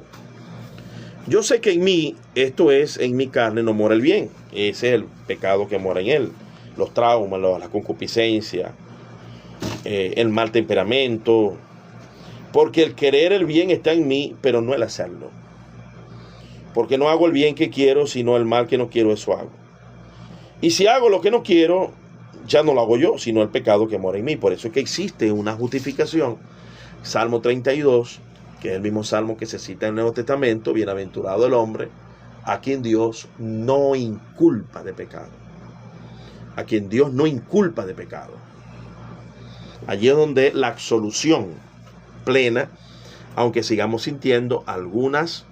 Yo sé que en mí, esto es, en mi carne no mora el bien. Ese es el pecado que mora en él. Los traumas, la concupiscencia, el mal temperamento. Porque el querer el bien está en mí, pero no el hacerlo. Porque no hago el bien que quiero, sino el mal que no quiero, eso hago. Y si hago lo que no quiero, ya no lo hago yo, sino el pecado que mora en mí. Por eso es que existe una justificación. Salmo 32, que es el mismo salmo que se cita en el Nuevo Testamento. Bienaventurado el hombre a quien Dios no inculpa de pecado. A quien Dios no inculpa de pecado. Allí es donde la absolución plena, aunque sigamos sintiendo algunas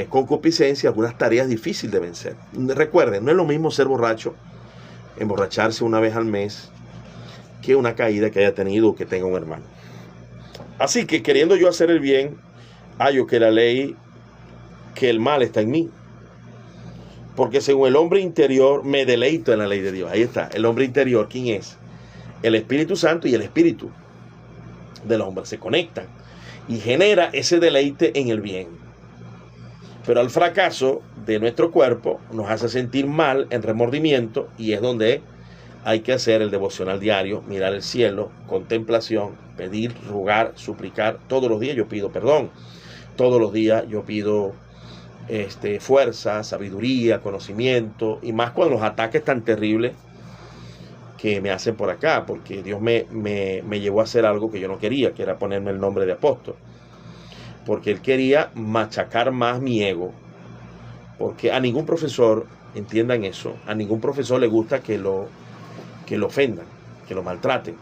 concupiscencias, algunas tareas difíciles de vencer. Recuerden, no es lo mismo ser borracho, emborracharse una vez al mes, que una caída que haya tenido o que tenga un hermano. Así que queriendo yo hacer el bien, hallo que que el mal está en mí. Porque según el hombre interior me deleito en la ley de Dios. Ahí está, el hombre interior, ¿quién es? El Espíritu Santo y el Espíritu del hombre se conectan y genera ese deleite en el bien. Pero el fracaso de nuestro cuerpo nos hace sentir mal, en remordimiento, y es donde hay que hacer el devocional diario, mirar el cielo, contemplación, pedir, rogar, suplicar. Todos los días yo pido perdón. Todos los días yo pido fuerza, sabiduría, conocimiento, y más cuando los ataques tan terribles que me hacen por acá, porque Dios me llevó a hacer algo que yo no quería, que era ponerme el nombre de apóstol. Porque Él quería machacar más mi ego. Porque a ningún profesor, entiendan eso, a ningún profesor le gusta que lo ofendan, que lo maltraten.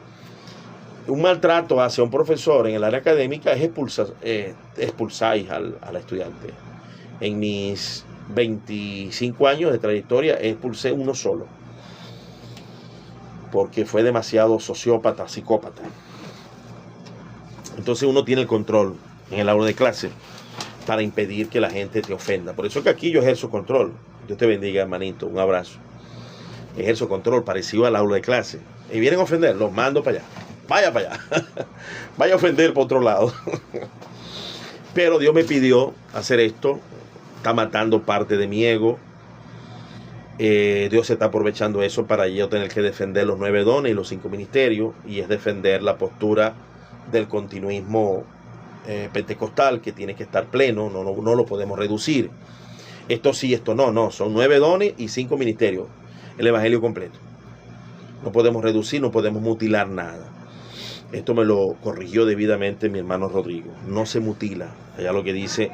Un maltrato hacia un profesor en el área académica es expulsáis al estudiante. En mis 25 años de trayectoria expulsé uno solo, porque fue demasiado sociópata, psicópata. Entonces uno tiene el control en el aula de clase para impedir que la gente te ofenda. Por eso que aquí yo ejerzo control. Dios te bendiga, hermanito, un abrazo. Ejerzo control parecido al aula de clase. Y vienen a ofender, los mando para allá. Vaya para allá. Vaya a ofender por otro lado. Pero Dios me pidió hacer esto. Está matando parte de mi ego. Dios se está aprovechando eso para yo tener que defender los 9 dones y los 5 ministerios. Y es defender la postura del continuismo pentecostal, que tiene que estar pleno. No lo podemos reducir. Esto sí, esto no. Son 9 dones y 5 ministerios. El evangelio completo. No podemos reducir, no podemos mutilar nada. Esto me lo corrigió debidamente mi hermano Rodrigo. No se mutila. Allá lo que dice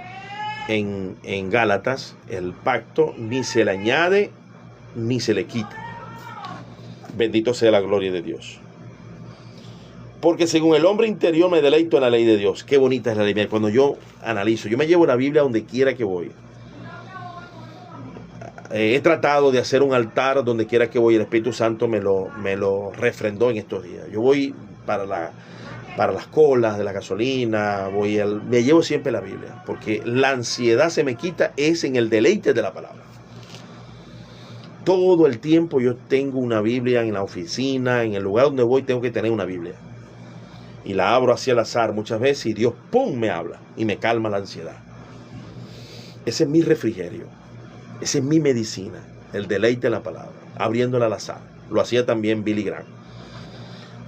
en Gálatas, el pacto ni se le añade ni se le quita. Bendito sea la gloria de Dios. Porque según el hombre interior me deleito en la ley de Dios. Qué bonita es la ley. Cuando yo analizo, yo me llevo la Biblia donde quiera que voy. He tratado de hacer un altar donde quiera que voy. El Espíritu Santo me lo refrendó en estos días. Yo voy para las colas de la gasolina, me llevo siempre la Biblia, porque la ansiedad se me quita es en el deleite de la palabra. Todo el tiempo yo tengo una Biblia en la oficina, en el lugar donde voy tengo que tener una Biblia. Y la abro así al azar muchas veces y Dios, ¡pum!, me habla y me calma la ansiedad. Ese es mi refrigerio, esa es mi medicina, el deleite de la palabra, abriéndola al azar. Lo hacía también Billy Graham.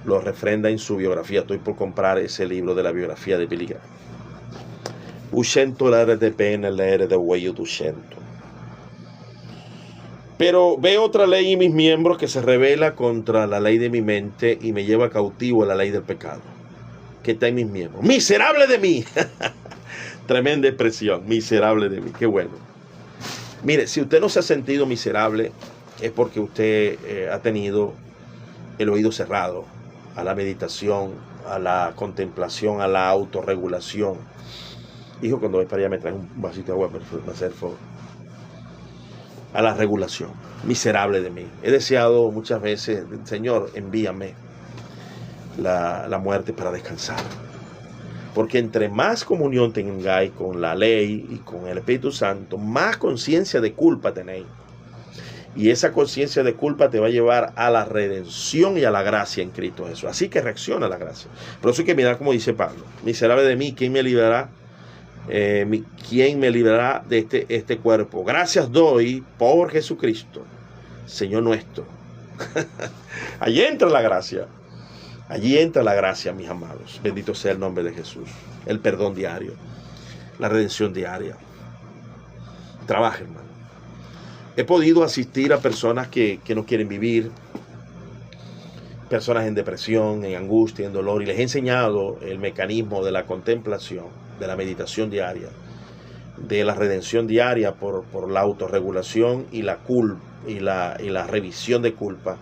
Lo refrenda en su biografía. Estoy por comprar ese libro de la biografía de Billy Graham. Pero veo otra ley en mis miembros que se revela contra la ley de mi mente y me lleva cautivo a la ley del pecado que está en mis miembros. ¡Miserable de mí! Tremenda expresión, miserable de mí. Qué bueno. Mire, si usted no se ha sentido miserable es porque usted ha tenido el oído cerrado a la meditación, a la contemplación, a la autorregulación. Hijo, cuando voy para allá me trae un vasito de agua para hacer favor. A la regulación. Miserable de mí. He deseado muchas veces, Señor, envíame la muerte para descansar. Porque entre más comunión tengáis con la ley y con el Espíritu Santo, más conciencia de culpa tenéis. Y esa conciencia de culpa te va a llevar a la redención y a la gracia en Cristo Jesús. Así que reacciona a la gracia. Por eso hay que mirar como dice Pablo. Miserable de mí, ¿quién me librará? ¿Quién me librará de este cuerpo? Gracias doy por Jesucristo, Señor nuestro. Allí entra la gracia. Allí entra la gracia, mis amados. Bendito sea el nombre de Jesús. El perdón diario. La redención diaria. Trabaja, hermano. He podido asistir a personas que no quieren vivir, personas en depresión, en angustia, en dolor, y les he enseñado el mecanismo de la contemplación, de la meditación diaria, de la redención diaria por la autorregulación y la culpa y la revisión de culpa.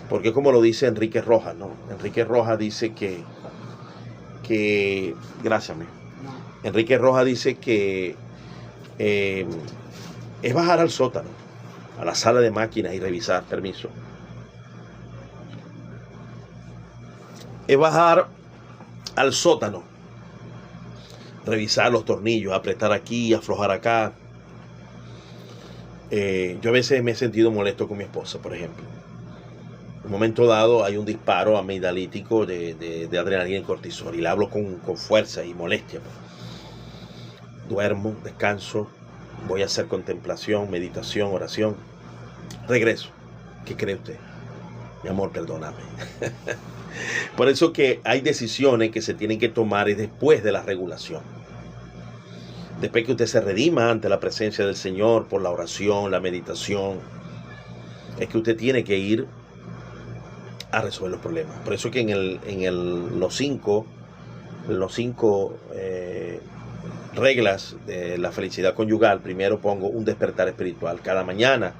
Porque como lo dice Enrique Rojas, ¿no? Enrique Rojas dice que gracias, amigo. Enrique Rojas dice que es bajar al sótano, a la sala de máquinas y revisar, permiso. Es bajar al sótano, revisar los tornillos, apretar aquí, aflojar acá. Yo a veces me he sentido molesto con mi esposa, por ejemplo. En un momento dado hay un disparo amigdalítico de adrenalina y cortisol y la hablo con fuerza y molestia. Duermo, descanso, voy a hacer contemplación, meditación, oración. Regreso. ¿Qué cree usted? Mi amor, perdóname. Por eso que hay decisiones que se tienen que tomar después de la regulación. Después que usted se redima ante la presencia del Señor por la oración, la meditación, es que usted tiene que ir a resolver los problemas. Por eso que los cinco reglas de la felicidad conyugal, primero pongo un despertar espiritual. Cada mañana,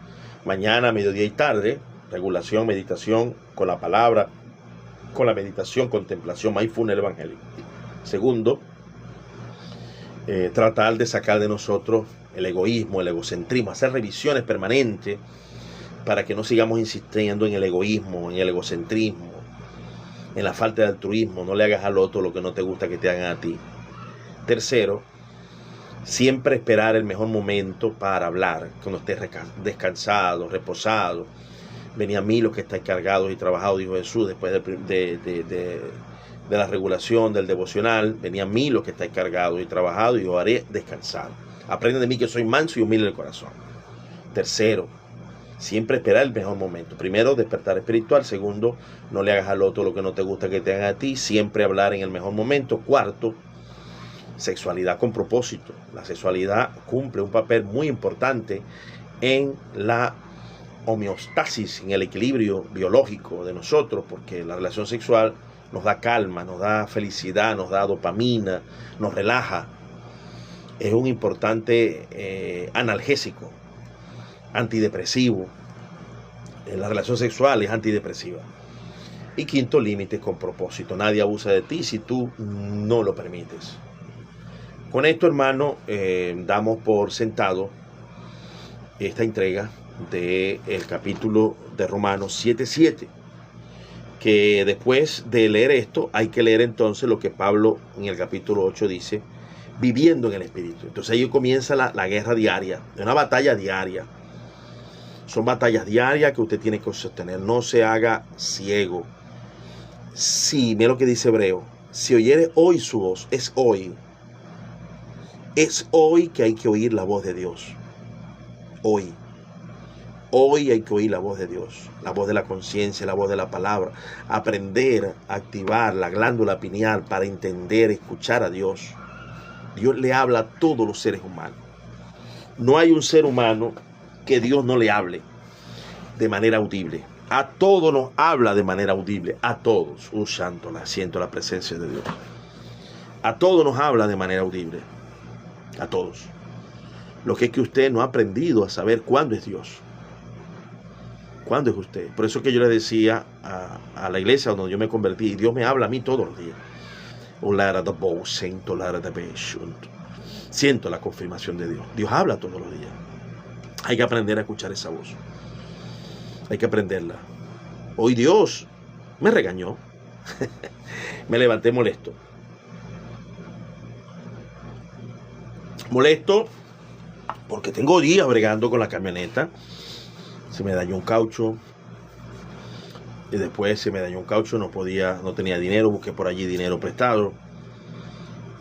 mediodía y tarde, regulación, meditación con la palabra, con la meditación, contemplación, mindfulness evangélico. Segundo, tratar de sacar de nosotros el egoísmo, el egocentrismo, hacer revisiones permanentes para que no sigamos insistiendo en el egoísmo, en el egocentrismo, en la falta de altruismo. No le hagas al otro lo que no te gusta que te hagan a ti. Tercero, siempre esperar el mejor momento para hablar, cuando estés descansado, reposado. Venid a mí los que estáis cargados y trabajados, dijo Jesús, después de la regulación, del devocional. Venid a mí los que estáis cargados y trabajados, y os haré descansar. Aprende de mí que soy manso y humilde de corazón. Tercero, siempre esperar el mejor momento. Primero, despertar espiritual. Segundo, no le hagas al otro lo que no te gusta que te hagan a ti. Siempre hablar en el mejor momento. Cuarto, sexualidad con propósito. La sexualidad cumple un papel muy importante en la homeostasis, en el equilibrio biológico de nosotros, porque la relación sexual nos da calma, nos da felicidad, nos da dopamina, nos relaja. Es un importante analgésico, antidepresivo. La relación sexual es antidepresiva. Y quinto, límites con propósito. Nadie abusa de ti si tú no lo permites. Con esto, hermano, damos por sentado esta entrega del capítulo de Romanos 7:7. Que después de leer esto, hay que leer entonces lo que Pablo en el capítulo 8 dice, viviendo en el Espíritu. Entonces ahí comienza la guerra diaria, una batalla diaria. Son batallas diarias que usted tiene que sostener. No se haga ciego. Sí, mira lo que dice Hebreo. Si oyere hoy su voz, es hoy. Es hoy que hay que oír la voz de Dios. Hoy. Hoy hay que oír la voz de Dios. La voz de la conciencia, la voz de la palabra. Aprender a activar la glándula pineal para entender, escuchar a Dios. Dios le habla a todos los seres humanos. No hay un ser humano que Dios no le hable de manera audible. A todos nos habla de manera audible, a todos. Siento la presencia de Dios. A todos nos habla de manera audible, a todos. Lo que es que usted no ha aprendido a saber cuándo es Dios. ¿Cuándo es usted? Por eso que yo le decía a la iglesia donde yo me convertí, Dios me habla a mí todos los días. Siento la confirmación de Dios. Dios habla todos los días. Hay que aprender a escuchar esa voz. Hay que aprenderla. Hoy Dios me regañó. Me levanté molesto. Molesto porque tengo días bregando con la camioneta. Se me dañó un caucho. Y después se me dañó un caucho, no tenía dinero, busqué por allí dinero prestado.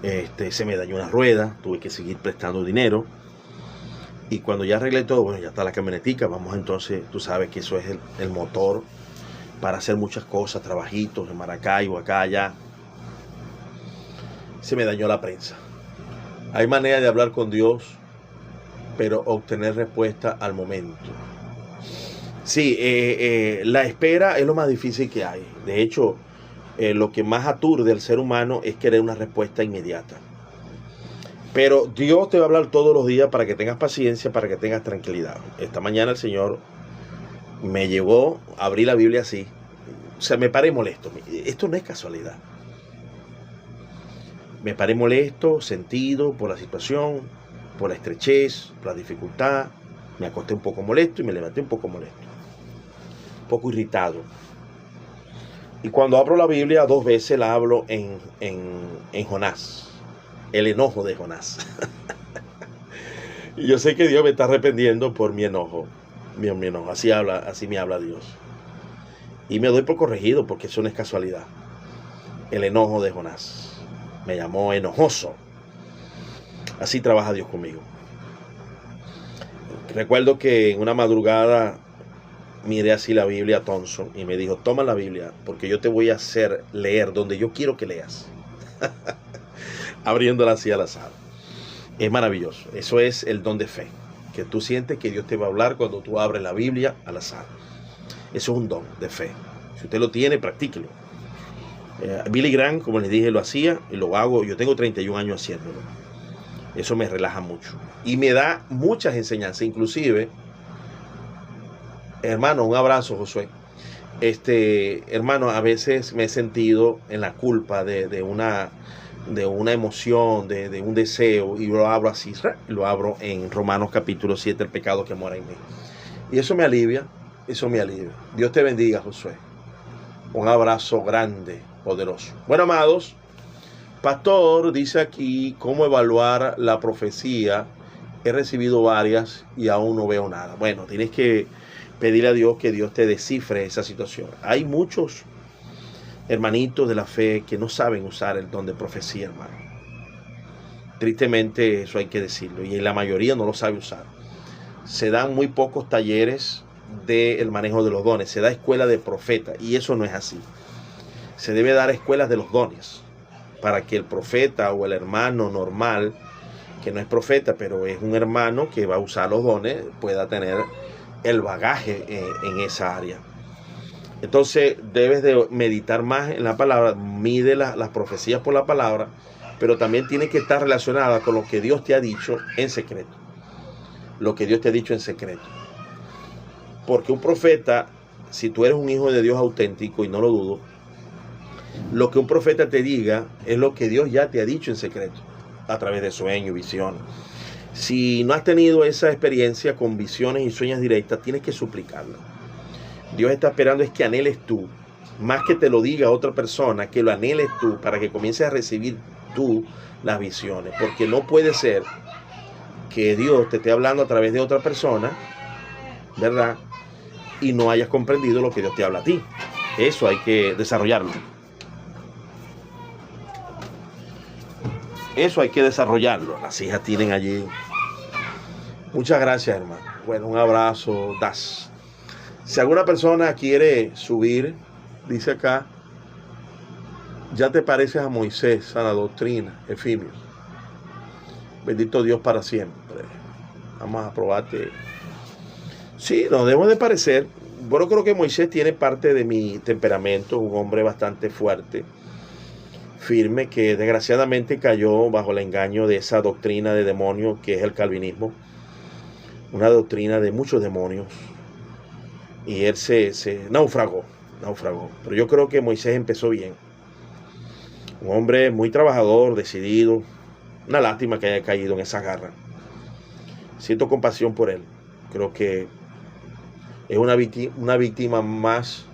Se me dañó una rueda, tuve que seguir prestando dinero. Y cuando ya arreglé todo, bueno, ya está la camionetica, vamos entonces, tú sabes que eso es el motor para hacer muchas cosas, trabajitos en Maracaibo, acá, allá. Se me dañó la prensa. Hay manera de hablar con Dios, pero obtener respuesta al momento. Sí, la espera es lo más difícil que hay. De hecho, lo que más aturde al ser humano es querer una respuesta inmediata. Pero Dios te va a hablar todos los días para que tengas paciencia, para que tengas tranquilidad. Esta mañana el Señor me llevó, abrí la Biblia así. O sea, me paré molesto. Esto no es casualidad. Me paré molesto, sentido por la situación, por la estrechez, por la dificultad. Me acosté un poco molesto y me levanté un poco molesto. Un poco irritado. Y cuando abro la Biblia, 2 veces la hablo en Jonás. El enojo de Jonás. Y yo sé que Dios me está arrepentiendo por mi enojo. Mi enojo. Así me habla Dios. Y me doy por corregido porque eso no es casualidad. El enojo de Jonás. Me llamó enojoso. Así trabaja Dios conmigo. Recuerdo que en una madrugada miré así la Biblia a Thompson y me dijo, toma la Biblia porque yo te voy a hacer leer donde yo quiero que leas. Abriéndola así al azar. Es maravilloso. Eso es el don de fe. Que tú sientes que Dios te va a hablar cuando tú abres la Biblia al azar. Eso es un don de fe. Si usted lo tiene, practíquelo. Billy Graham, como les dije, lo hacía y lo hago. Yo tengo 31 años haciéndolo. Eso me relaja mucho. Y me da muchas enseñanzas. Inclusive, hermano, un abrazo, Josué. Hermano, a veces me he sentido en la culpa de una emoción, de un deseo, y lo abro así, lo abro en Romanos capítulo 7, el pecado que mora en mí. Y eso me alivia, Dios te bendiga, Josué. Un abrazo grande, poderoso. Bueno, amados, pastor dice aquí cómo evaluar la profecía. He recibido varias y aún no veo nada. Bueno, tienes que pedirle a Dios que Dios te descifre esa situación. Hay muchos hermanitos de la fe que no saben usar el don de profecía, hermano. Tristemente eso hay que decirlo, y la mayoría no lo sabe usar. Se dan muy pocos talleres del manejo de los dones, se da escuela de profeta, y eso no es así. Se debe dar escuelas de los dones para que el profeta o el hermano normal, que no es profeta pero es un hermano que va a usar los dones, pueda tener el bagaje en esa área. Entonces debes de meditar más en la palabra, mide las profecías por la palabra, pero también tiene que estar relacionada con lo que Dios te ha dicho en secreto. Lo que Dios te ha dicho en secreto. Porque un profeta, si tú eres un hijo de Dios auténtico, y no lo dudo, lo que un profeta te diga es lo que Dios ya te ha dicho en secreto, a través de sueños, visiones. Si no has tenido esa experiencia con visiones y sueños directas, tienes que suplicarlo. Dios está esperando es que anheles tú, más que te lo diga otra persona, que lo anheles tú para que comiences a recibir tú las visiones. Porque no puede ser que Dios te esté hablando a través de otra persona, ¿verdad? Y no hayas comprendido lo que Dios te habla a ti. Eso hay que desarrollarlo. Eso hay que desarrollarlo. Las hijas tienen allí. Muchas gracias, hermano. Bueno, un abrazo, Das. Si alguna persona quiere subir, dice acá, ya te pareces a Moisés, a la doctrina, Efimio. Bendito Dios para siempre. Vamos a probarte. Sí, nos debemos de parecer. Bueno, creo que Moisés tiene parte de mi temperamento, un hombre bastante fuerte, firme, que desgraciadamente cayó bajo el engaño de esa doctrina de demonio que es el calvinismo. Una doctrina de muchos demonios. Y él se naufragó. Pero yo creo que Moisés empezó bien. Un hombre muy trabajador, decidido. Una lástima que haya caído en esa garra. Siento compasión por él. Creo que es una víctima más.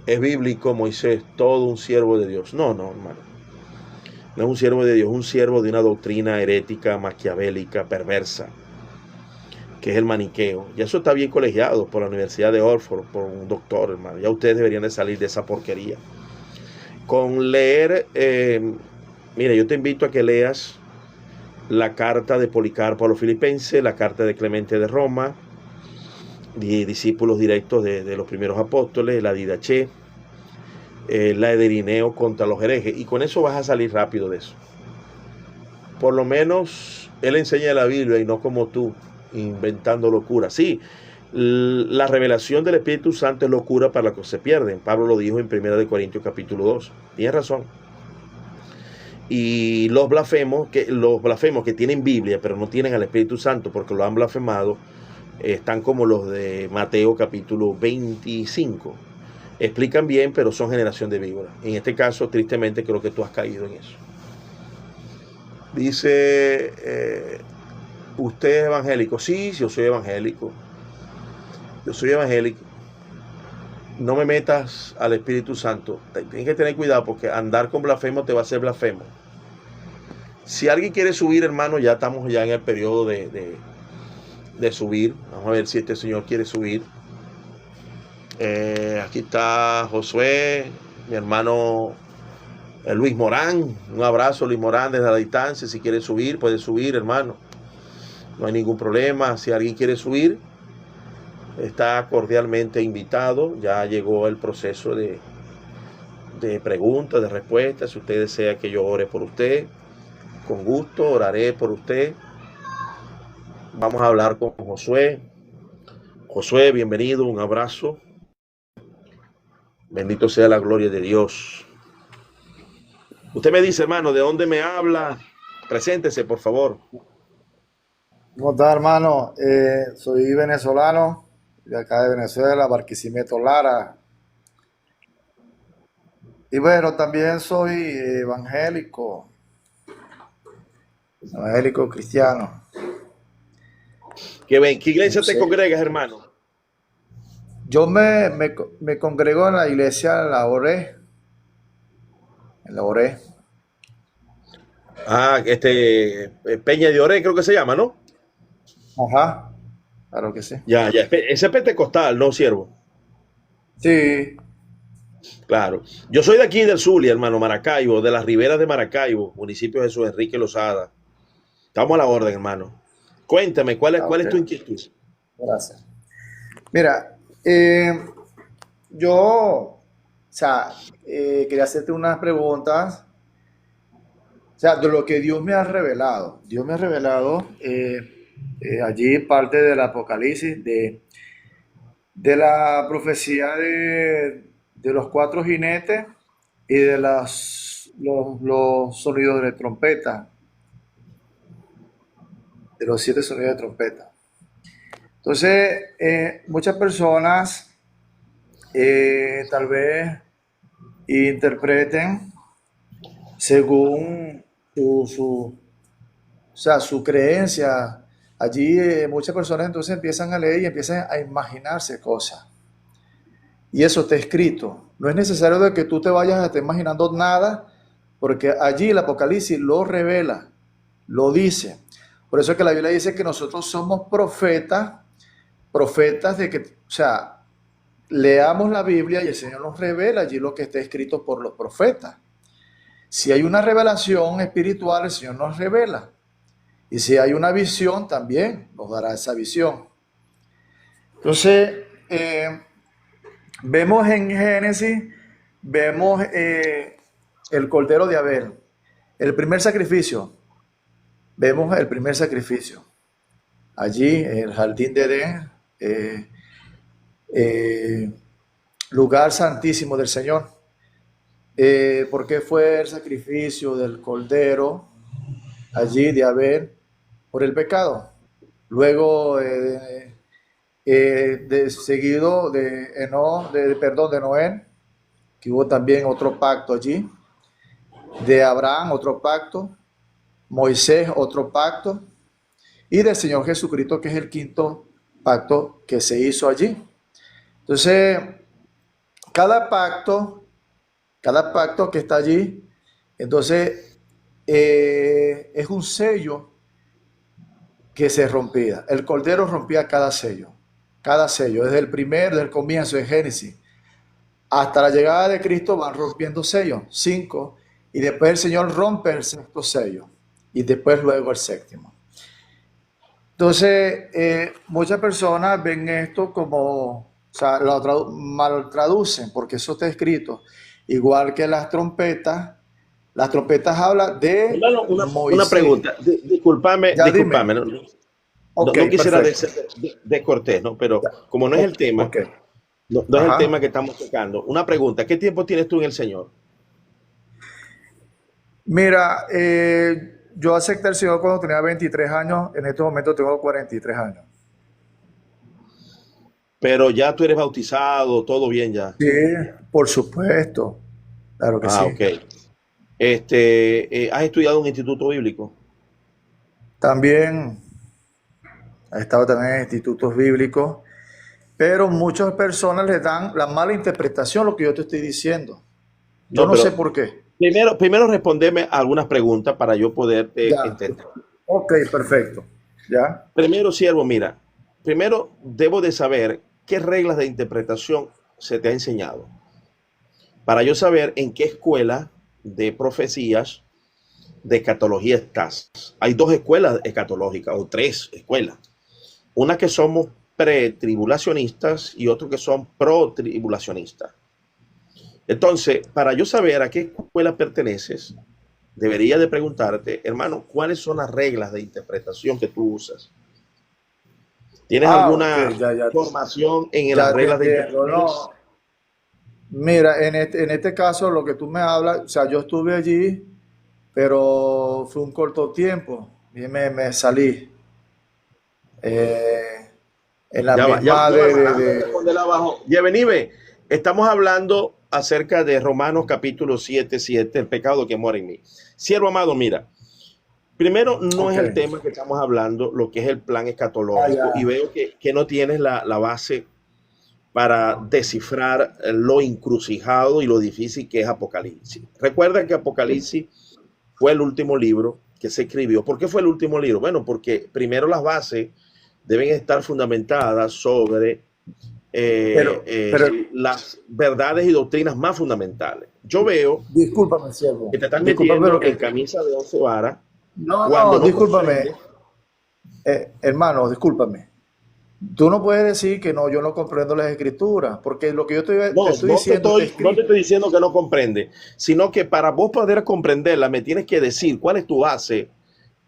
Es bíblico Moisés, todo un siervo de Dios. No, hermano. No es un siervo de Dios, es un siervo de una doctrina herética, maquiavélica, perversa, que es el maniqueo. Y eso está bien colegiado por la Universidad de Oxford, por un doctor, hermano. Ya ustedes deberían de salir de esa porquería. Con leer, mira, yo te invito a que leas la carta de Policarpo a los Filipenses, la carta de Clemente de Roma, discípulos directos de los primeros apóstoles, la Didache, la de Irineo contra los herejes. Y con eso vas a salir rápido de eso. Por lo menos él enseña la Biblia y no como tú, inventando locura. Sí, la revelación del Espíritu Santo es locura para los que se pierden. Pablo lo dijo en 1 Corintios capítulo 2. Tienes razón. Y los blasfemos que tienen Biblia, pero no tienen al Espíritu Santo porque lo han blasfemado, están como los de Mateo capítulo 25. Explican bien, pero son generación de víboras. En este caso, tristemente, creo que tú has caído en eso. Dice, ¿usted es evangélico? Sí, yo soy evangélico. Yo soy evangélico. No me metas al Espíritu Santo. Tienes que tener cuidado porque andar con blasfemo te va a hacer blasfemo. Si alguien quiere subir, hermano, ya estamos ya en el periodo de subir. Vamos a ver si este señor quiere subir. Aquí está Josué, mi hermano Luis Morán. Un abrazo, Luis Morán, desde la distancia. Si quiere subir, puede subir, hermano. No hay ningún problema. Si alguien quiere subir, está cordialmente invitado. Ya llegó el proceso de preguntas, de respuestas. Si usted desea que yo ore por usted, con gusto oraré por usted. Vamos a hablar con Josué. Josué, bienvenido, un abrazo. Bendito sea la gloria de Dios. Usted me dice, hermano, ¿de dónde me habla? Preséntese, por favor. ¿Cómo está, hermano? Soy venezolano, de acá de Venezuela, Barquisimeto, Lara. Y bueno, también soy evangélico cristiano. ¿Qué No iglesia te sé. congregas, hermano? Yo me congrego en la iglesia en la Oré. Peña de Oré, creo que se llama, ¿no? Ajá, claro que sí. Ya. Ese es pentecostal, ¿no, siervo? Sí, Claro. Yo soy de aquí del Zulia, hermano, Maracaibo, de las riberas de Maracaibo, municipio de Jesús Enrique Lozada. Estamos a la orden, hermano. Cuéntame, ¿cuál ok, es tu inquietud? gracias. Mira, o sea, quería hacerte unas preguntas. O sea, de lo que Dios me ha revelado. Dios me ha revelado allí parte del Apocalipsis de la profecía de los cuatro jinetes y de los sonidos de trompeta, de los siete sonidos de trompeta. Entonces, muchas personas tal vez interpreten según o sea, su creencia. Allí muchas personas entonces empiezan a leer y empiezan a imaginarse cosas. Y eso está escrito. No es necesario de que tú te vayas a estar imaginando nada, porque allí el Apocalipsis lo revela, lo dice. Por eso es que la Biblia dice que nosotros somos profetas, profetas de que, o sea, leamos la Biblia y el Señor nos revela allí lo que está escrito por los profetas. Si hay una revelación espiritual, el Señor nos revela. Y si hay una visión, también nos dará esa visión. Entonces, vemos en Génesis, vemos el Cordero de Abel, el primer sacrificio. Vemos el primer sacrificio. Allí, en el jardín de Edén, eh, lugar santísimo del Señor. ¿Por qué fue el sacrificio del Cordero allí de Abel? Por el pecado. Luego, seguido de Noé, que hubo también otro pacto allí, de Abraham otro pacto, Moisés otro pacto, y del Señor Jesucristo, que es el quinto pacto que se hizo allí. Entonces, cada pacto, cada pacto que está allí, entonces es un sello que se rompía. El Cordero rompía cada sello, desde el comienzo de Génesis hasta la llegada de Cristo van rompiendo sellos, 5, y después el Señor rompe el sexto sello, y después luego el séptimo. Entonces, muchas personas ven esto como, o sea, mal traducen, porque eso está escrito, igual que las trompetas hablan de Hermano, una Moisés. pregunta. Discúlpame, Ya dime. discúlpame. No, Ok, no quisiera perfecto. descortés, ¿no? Pero Ya. como no es el tema, Ok. no es el tema Ajá. que estamos tocando. Una pregunta, ¿qué tiempo tienes tú en el Señor? Mira, yo acepté al Señor cuando tenía 23 años, en este momento tengo 43 años. Pero ya tú eres bautizado, todo bien ya. Sí, por supuesto, claro que Ah, sí. ok. ¿Has estudiado en un instituto bíblico? También he estado también en institutos bíblicos, pero muchas personas le dan la mala interpretación a lo que yo te estoy diciendo. Yo No, no sé pero por qué. primero respondeme algunas preguntas para yo poder Ya, entender. ok, perfecto. Ya. Primero, siervo, mira, primero debo de saber qué reglas de interpretación se te ha enseñado para yo saber en qué escuela de profecías de escatología estás. Hay dos escuelas escatológicas o tres escuelas. Una que somos pretribulacionistas y otro que son pro-tribulacionistas. Entonces, para yo saber a qué escuela perteneces, debería de preguntarte, hermano, ¿cuáles son las reglas de interpretación que tú usas? ¿Tienes Ok, alguna ya, ya, formación en las ya te reglas de entiendo. interpretación? No, mira, en este caso, lo que tú me hablas, o sea, yo estuve allí, pero fue un corto tiempo y me salí. Eh, en la misma Ya va, hermano, déjame de- responder abajo. Yevenibe, estamos hablando acerca de Romanos capítulo 7:7, el pecado que mora en mí. Siervo amado, mira, primero no Ok. es el tema que estamos hablando, lo que es el plan Ah, escatológico, y ya. veo que no tienes la base para descifrar lo encrucijado y lo difícil que es Apocalipsis. Recuerda que Apocalipsis fue el último libro que se escribió. ¿Por qué fue el último libro? Bueno, porque primero las bases deben estar fundamentadas sobre Pero, las verdades y doctrinas más fundamentales. Yo veo discúlpame, siervo. que te están Discúlpame metiendo lo en que... camisa de 11 varas No, cuando no, no discúlpame. comprendes. Hermano, discúlpame. Tú no puedes decir que no, yo no comprendo las escrituras, porque lo que yo te No, estoy diciendo está no te escrito. estoy diciendo que no comprende, sino que para vos poder comprenderla me tienes que decir cuál es tu base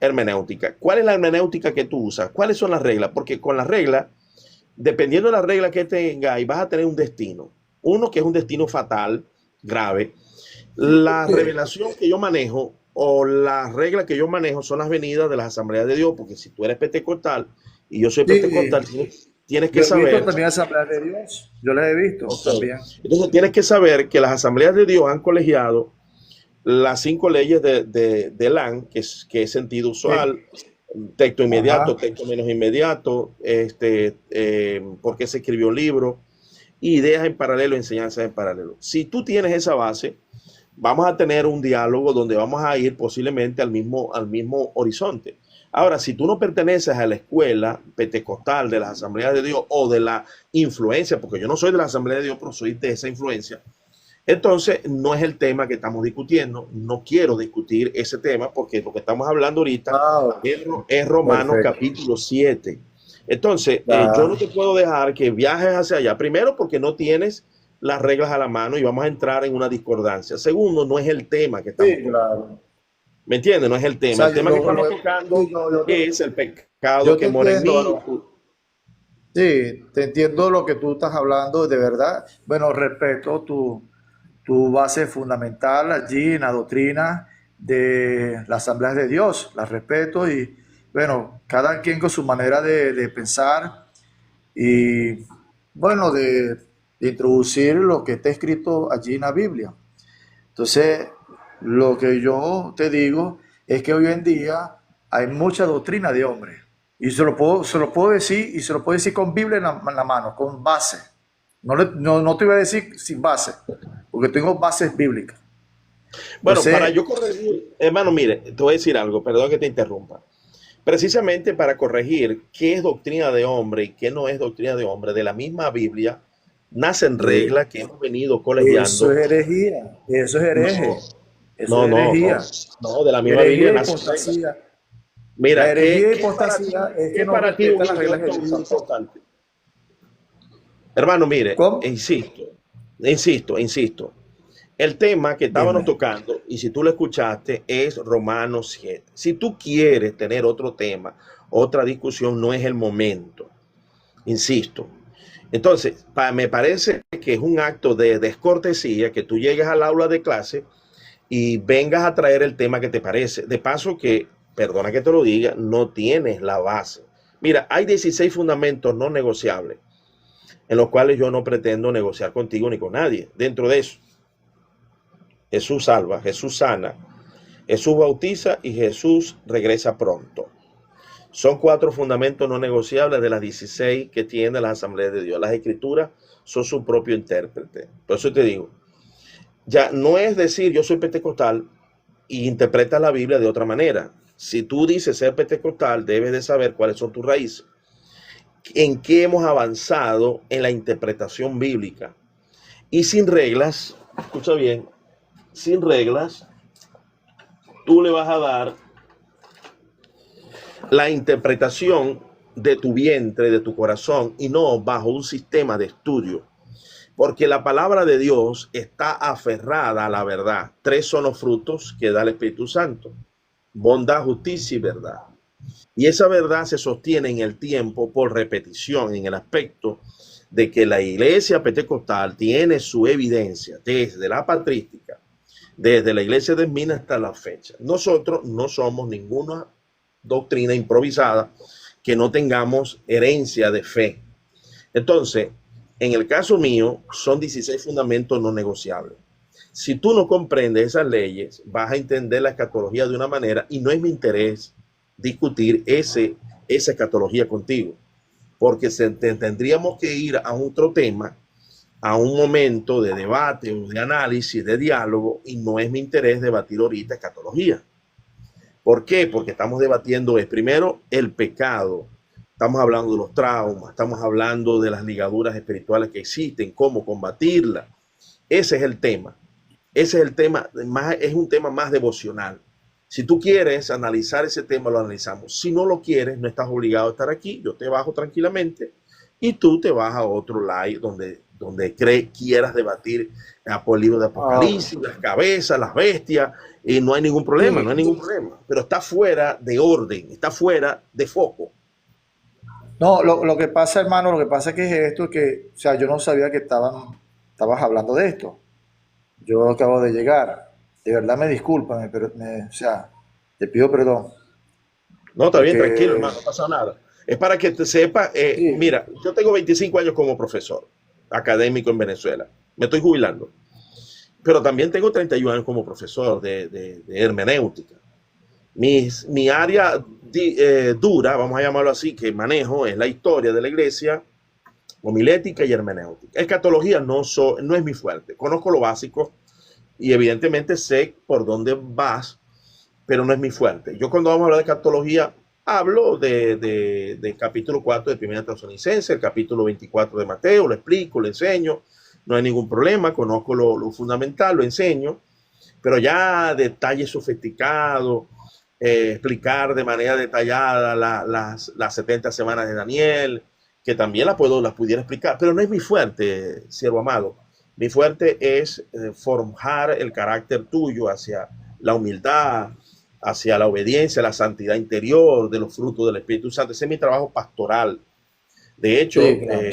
hermenéutica, cuál es la hermenéutica que tú usas, cuáles son las reglas, porque con las reglas dependiendo de la regla que tengáis, vas a tener un destino. Uno que es un destino fatal, grave. La Sí, revelación que yo manejo o la regla que yo manejo son las venidas de las asambleas de Dios, porque si tú eres pentecostal y yo soy sí. pentecostal, tienes que Yo he visto saber. también Asamblea de Dios. Yo las he visto Ok. también. Entonces tienes que saber que las asambleas de Dios han colegiado las 5 leyes de LAN, que es sentido Sí. usual, texto inmediato, Ajá. texto menos inmediato, por qué se escribió un libro, ideas en paralelo, enseñanzas en paralelo. Si tú tienes esa base, vamos a tener un diálogo donde vamos a ir posiblemente al mismo horizonte. Ahora, si tú no perteneces a la escuela pentecostal de las asambleas de Dios o de la influencia, porque yo no soy de la asamblea de Dios, pero soy de esa influencia, entonces no es el tema que estamos discutiendo. No quiero discutir ese tema porque lo que estamos hablando ahorita Ah, es Romanos perfecto. capítulo 7. Entonces, yo no Claro. te puedo dejar que viajes hacia allá. Primero, porque no tienes las reglas a la mano y vamos a entrar en una discordancia. Segundo, no es el tema que estamos Sí, tocando. claro. ¿Me entiendes? No es el O tema. sea, El tema que estamos tocando sí, es el pecado yo que te mora en entiendo, mí. varón. Sí, te entiendo lo que tú estás hablando, de verdad. Bueno, respeto tu base fundamental allí en la doctrina de la Asamblea de Dios. La respeto y, bueno, cada quien con su manera de pensar y, bueno, de introducir lo que está escrito allí en la Biblia. Entonces, lo que yo te digo es que hoy en día hay mucha doctrina de hombres. Y se lo puedo decir, y se lo puedo decir con Biblia en la mano, con base. No te voy a decir sin base, porque tengo bases bíblicas. Bueno, para Entonces, yo corregir, hermano, mire, te voy a decir algo, perdón que te interrumpa. Precisamente para corregir qué es doctrina de hombre y qué no es doctrina de hombre, de la misma Biblia nacen eh, reglas que hemos venido eso colegiando. es herejía, eso es No, hereje, eso no, es no, no, herejía. no, de la misma Biblia Herejía y nacen reglas. apostasía. La Mira, herejía y para apostasía ti, es qué que no para ti un respetan las reglas de elemento Dios muy tampoco. importante? Hermano, mire, ¿Cómo? insisto. El tema que estábamos Dime. tocando, y si tú lo escuchaste, es Romanos 7. Si tú quieres tener otro tema, otra discusión, no es el momento. Insisto. Entonces, me parece que es un acto de descortesía que tú llegues al aula de clase y vengas a traer el tema que te parece. De paso que, perdona que te lo diga, no tienes la base. Mira, hay 16 fundamentos no negociables en los cuales yo no pretendo negociar contigo ni con nadie. Dentro de eso, Jesús salva, Jesús sana, Jesús bautiza y Jesús regresa pronto. Son 4 fundamentos no negociables de las 16 que tiene la Asamblea de Dios. Las Escrituras son su propio intérprete. Por eso te digo, ya no es decir yo soy pentecostal y interpretas la Biblia de otra manera. Si tú dices ser pentecostal, debes de saber cuáles son tus raíces, en qué hemos avanzado en la interpretación bíblica. Y sin reglas, escucha bien, sin reglas, tú le vas a dar la interpretación de tu vientre, de tu corazón, y no bajo un sistema de estudio. Porque la palabra de Dios está aferrada a la verdad. 3 son los frutos que da el Espíritu Santo: bondad, justicia y verdad. Y esa verdad se sostiene en el tiempo por repetición, en el aspecto de que la iglesia pentecostal tiene su evidencia desde la patrística, desde la iglesia de Mina hasta la fecha. Nosotros no somos ninguna doctrina improvisada que no tengamos herencia de fe. Entonces, en el caso mío, son 16 fundamentos no negociables. Si tú no comprendes esas leyes, vas a entender la escatología de una manera y no es mi interés discutir esa escatología contigo, porque tendríamos que ir a otro tema, a un momento de debate o de análisis, de diálogo, y no es mi interés debatir ahorita escatología. ¿Por qué? Porque estamos debatiendo primero el pecado, estamos hablando de los traumas, estamos hablando de las ligaduras espirituales que existen, cómo combatirlas. Ese es el tema. Ese es el tema, es un tema más devocional. Si tú quieres analizar ese tema, lo analizamos. Si no lo quieres, no estás obligado a estar aquí. Yo te bajo tranquilamente y tú te vas a otro live donde quieras debatir por el libro de Ah, Apocalipsis, las cabezas, las bestias, y no hay ningún problema, no hay sí, ningún problema. Pero está fuera de orden, está fuera de foco. No, lo que pasa, hermano, lo que pasa es que es esto que, o sea, yo no sabía que estabas hablando de esto. Yo acabo de llegar. De verdad me disculpan, pero o sea, te pido perdón. No, está bien, tranquilo, Porque hermano, no pasa nada. Es para que te sepa, sí, mira, yo tengo 25 años como profesor académico en Venezuela. Me estoy jubilando. Pero también tengo 31 años como profesor de hermenéutica. Mi área dura, vamos a llamarlo así, que manejo es la historia de la iglesia, homilética y hermenéutica. Escatología no es mi fuerte. Conozco lo básico y evidentemente sé por dónde vas, pero no es mi fuerte. Yo cuando vamos a hablar de escatología, hablo de capítulo 4 de Primera Tesalonicenses, el capítulo 24 de Mateo, lo explico, lo enseño, no hay ningún problema, conozco lo fundamental, lo enseño, pero ya detalles sofisticados, explicar de manera detallada las 70 semanas de Daniel, que también las pudiera explicar, pero no es mi fuerte, siervo amado. Mi fuerte es forjar el carácter tuyo hacia la humildad, hacia la obediencia, la santidad interior, de los frutos del Espíritu Santo. Ese es mi trabajo pastoral. De sí, hecho, claro.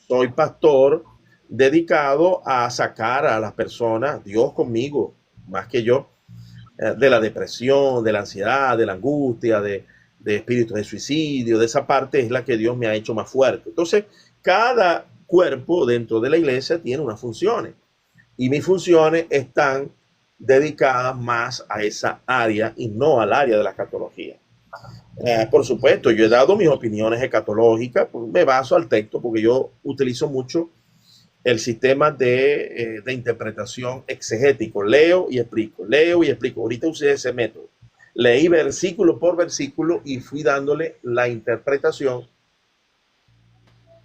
soy pastor dedicado a sacar a las personas, Dios conmigo, más que yo, de la depresión, de la ansiedad, de la angustia, de espíritus de suicidio, de esa parte es la que Dios me ha hecho más fuerte. Entonces, cada cuerpo dentro de la iglesia tiene unas funciones y mis funciones están dedicadas más a esa área y no al área de la escatología. Por supuesto, yo he dado mis opiniones escatológicas, pues me baso al texto porque yo utilizo mucho el sistema de interpretación exegético. Leo y explico. Ahorita usé ese método. Leí versículo por versículo y fui dándole la interpretación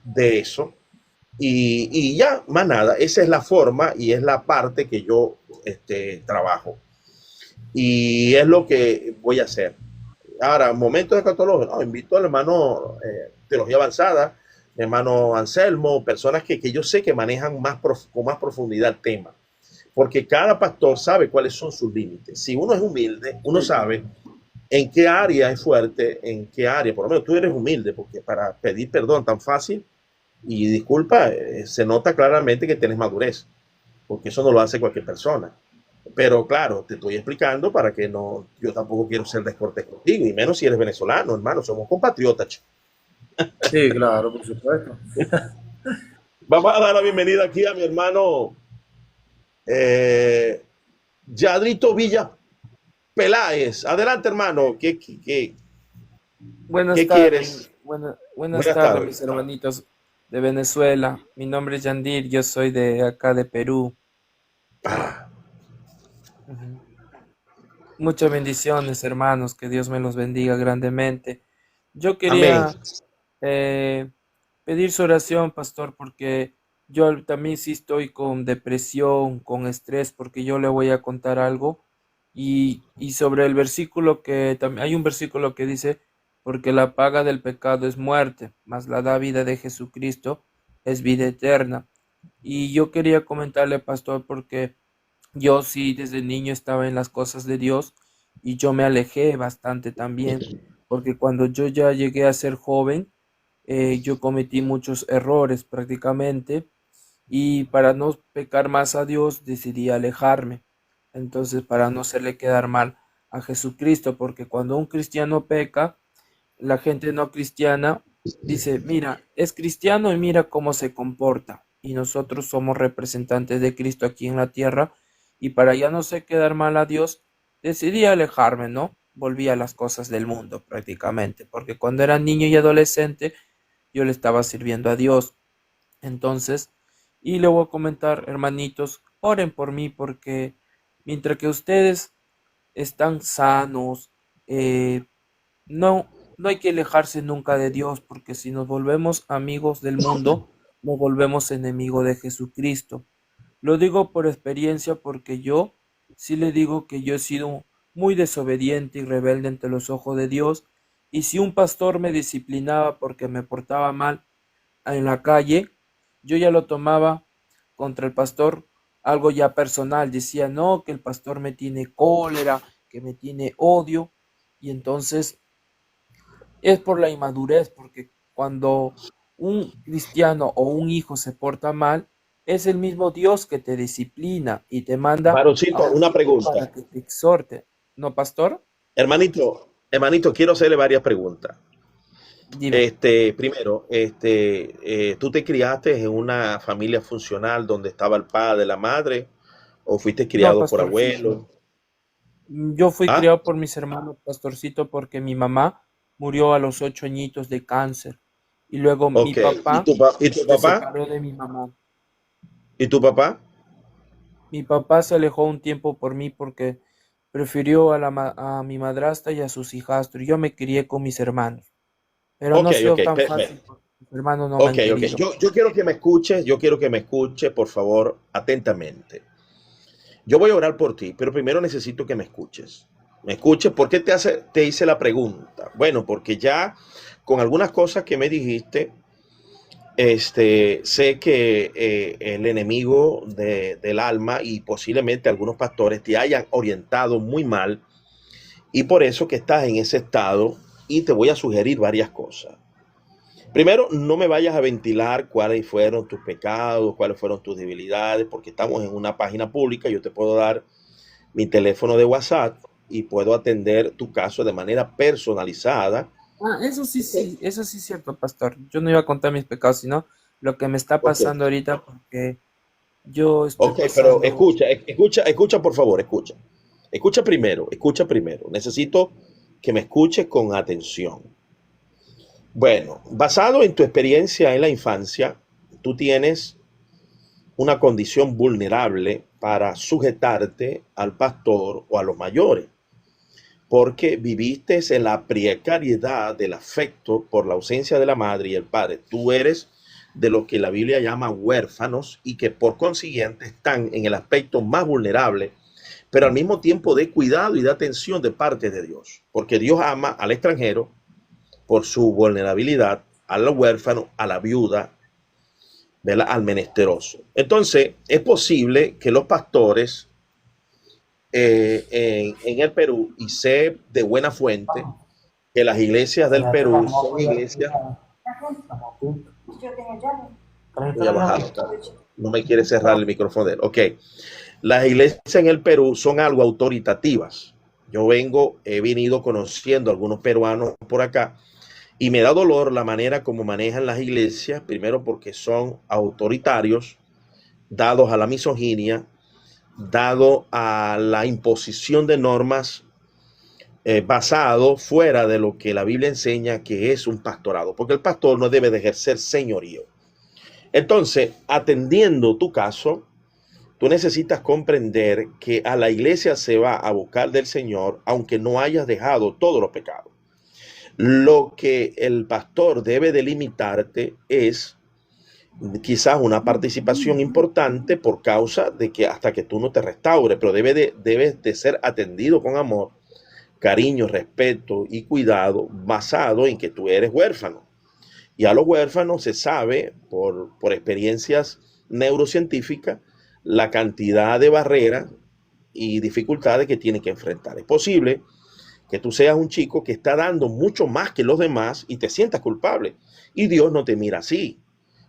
de eso. Y ya, más nada, esa es la forma y es la parte que yo trabajo. Y es lo que voy a hacer. Ahora, momentos de escatología, no, invito al hermano Teología Avanzada, mi hermano Anselmo, personas que yo sé que manejan con más profundidad el tema, porque cada pastor sabe cuáles son sus límites. Si uno es humilde, uno Sí, sabe en qué área es fuerte, en qué área, por lo menos tú eres humilde, porque para pedir perdón tan fácil y disculpa, se nota claramente que tienes madurez, porque eso no lo hace cualquier persona. Pero claro, te estoy explicando para que no, yo tampoco quiero ser descortés contigo, y menos si eres venezolano, hermano, somos compatriotas. sí, claro, por supuesto. Vamos a dar la bienvenida aquí a mi hermano eh, Yadrito Villa Peláez. Adelante, hermano, Buenas qué tardes, quieres? buenas Buenas tardes, tardes. mis hermanitos de Venezuela. Mi nombre es Yandir, yo soy de acá de Perú. Ah, Ujú. Muchas bendiciones, hermanos, que Dios me los bendiga grandemente. Yo amén. quería eh, pedir su oración, pastor, porque yo también sí estoy con depresión, con estrés, porque yo le voy a contar algo. Y sobre el versículo que también hay un versículo que dice, porque la paga del pecado es muerte, mas la da vida de Jesucristo es vida eterna. Y yo quería comentarle, pastor, porque yo sí desde niño estaba en las cosas de Dios y yo me alejé bastante también, porque cuando yo ya llegué a ser joven, yo cometí muchos errores prácticamente y para no pecar más a Dios decidí alejarme. Entonces, para no hacerle quedar mal a Jesucristo, porque cuando un cristiano peca, la gente no cristiana dice, mira, es cristiano y mira cómo se comporta. Y nosotros somos representantes de Cristo aquí en la tierra. Y para ya no sé quedar mal a Dios, decidí alejarme, ¿no? Volví a las cosas del mundo prácticamente, porque cuando era niño y adolescente, yo le estaba sirviendo a Dios. Entonces, y le voy a comentar, hermanitos, oren por mí, porque mientras que ustedes están sanos, eh, no hay que alejarse nunca de Dios, porque si nos volvemos amigos del mundo, nos volvemos enemigos de Jesucristo. Lo digo por experiencia porque yo sí le digo que yo he sido muy desobediente y rebelde ante los ojos de Dios, y si un pastor me disciplinaba porque me portaba mal en la calle, yo ya lo tomaba contra el pastor algo ya personal, decía, no, que el pastor me tiene cólera, que me tiene odio, y entonces es por la inmadurez, porque cuando un cristiano o un hijo se porta mal, es el mismo Dios que te disciplina y te manda a Varoncito, un una hijo para pregunta. que te exhorte. ¿No, pastor? Hermanito, quiero hacerle varias preguntas. Dime. Primero, ¿tú te criaste en una familia funcional donde estaba el padre, la madre, o fuiste No, criado por pastorcito. abuelos? Yo fui ¿Ah? criado por mis hermanos, pastorcito, porque mi mamá murió a los 8 añitos de cáncer. Y luego mi Ok. papá ¿Y tu se papá? separó de mi mamá. ¿Y tu papá? Mi papá se alejó un tiempo por mí porque prefirió a mi madrastra y a sus hijastros. Y yo me crié con mis hermanos. Pero no Ok, ha sido ok, tan fácil porque mis hermanos no me ok, han ok. querido. Yo quiero que me escuches, por favor, atentamente. Yo voy a orar por ti, pero primero necesito que me escuches. Me escuches, ¿por qué te hice la pregunta? Bueno, porque ya con algunas cosas que me dijiste, sé que el enemigo del alma y posiblemente algunos pastores te hayan orientado muy mal y por eso que estás en ese estado y te voy a sugerir varias cosas. Primero, no me vayas a ventilar cuáles fueron tus pecados, cuáles fueron tus debilidades, porque estamos en una página pública. Yo te puedo dar mi teléfono de WhatsApp y puedo atender tu caso de manera personalizada. Ah, Ok. eso sí es cierto, pastor. Yo no iba a contar mis pecados, sino lo que me está Ok, pasando ahorita porque yo estoy ok, pero pasando. escucha, por favor, escucha. Escucha primero. Necesito que me escuches con atención. Bueno, basado en tu experiencia en la infancia, tú tienes una condición vulnerable para sujetarte al pastor o a los mayores, porque viviste en la precariedad del afecto por la ausencia de la madre y el padre. Tú eres de lo que la Biblia llama huérfanos y que por consiguiente están en el aspecto más vulnerable, pero al mismo tiempo de cuidado y de atención de parte de Dios, porque Dios ama al extranjero por su vulnerabilidad, al huérfano, a la viuda, ¿verdad? Al menesteroso. Entonces, es posible que los pastores en el Perú, y sé de buena fuente que las iglesias del Perú son iglesias. Voy a bajarlo, no me quiere cerrar el micrófono de él. Ok, las iglesias en el Perú son algo autoritativas. He venido conociendo a algunos peruanos por acá y me da dolor la manera como manejan las iglesias, primero porque son autoritarios, dados a la misoginia, dado a la imposición de normas basado fuera de lo que la Biblia enseña que es un pastorado, porque el pastor no debe de ejercer señorío. Entonces, atendiendo tu caso, tú necesitas comprender que a la iglesia se va a buscar del Señor, aunque no hayas dejado todos los pecados. Lo que el pastor debe delimitarte es quizás una participación importante por causa de que hasta que tú no te restaures, pero debes de ser atendido con amor, cariño, respeto y cuidado basado en que tú eres huérfano. Y a los huérfanos se sabe por experiencias neurocientíficas la cantidad de barreras y dificultades que tienen que enfrentar. Es posible que tú seas un chico que está dando mucho más que los demás y te sientas culpable. Y Dios no te mira así,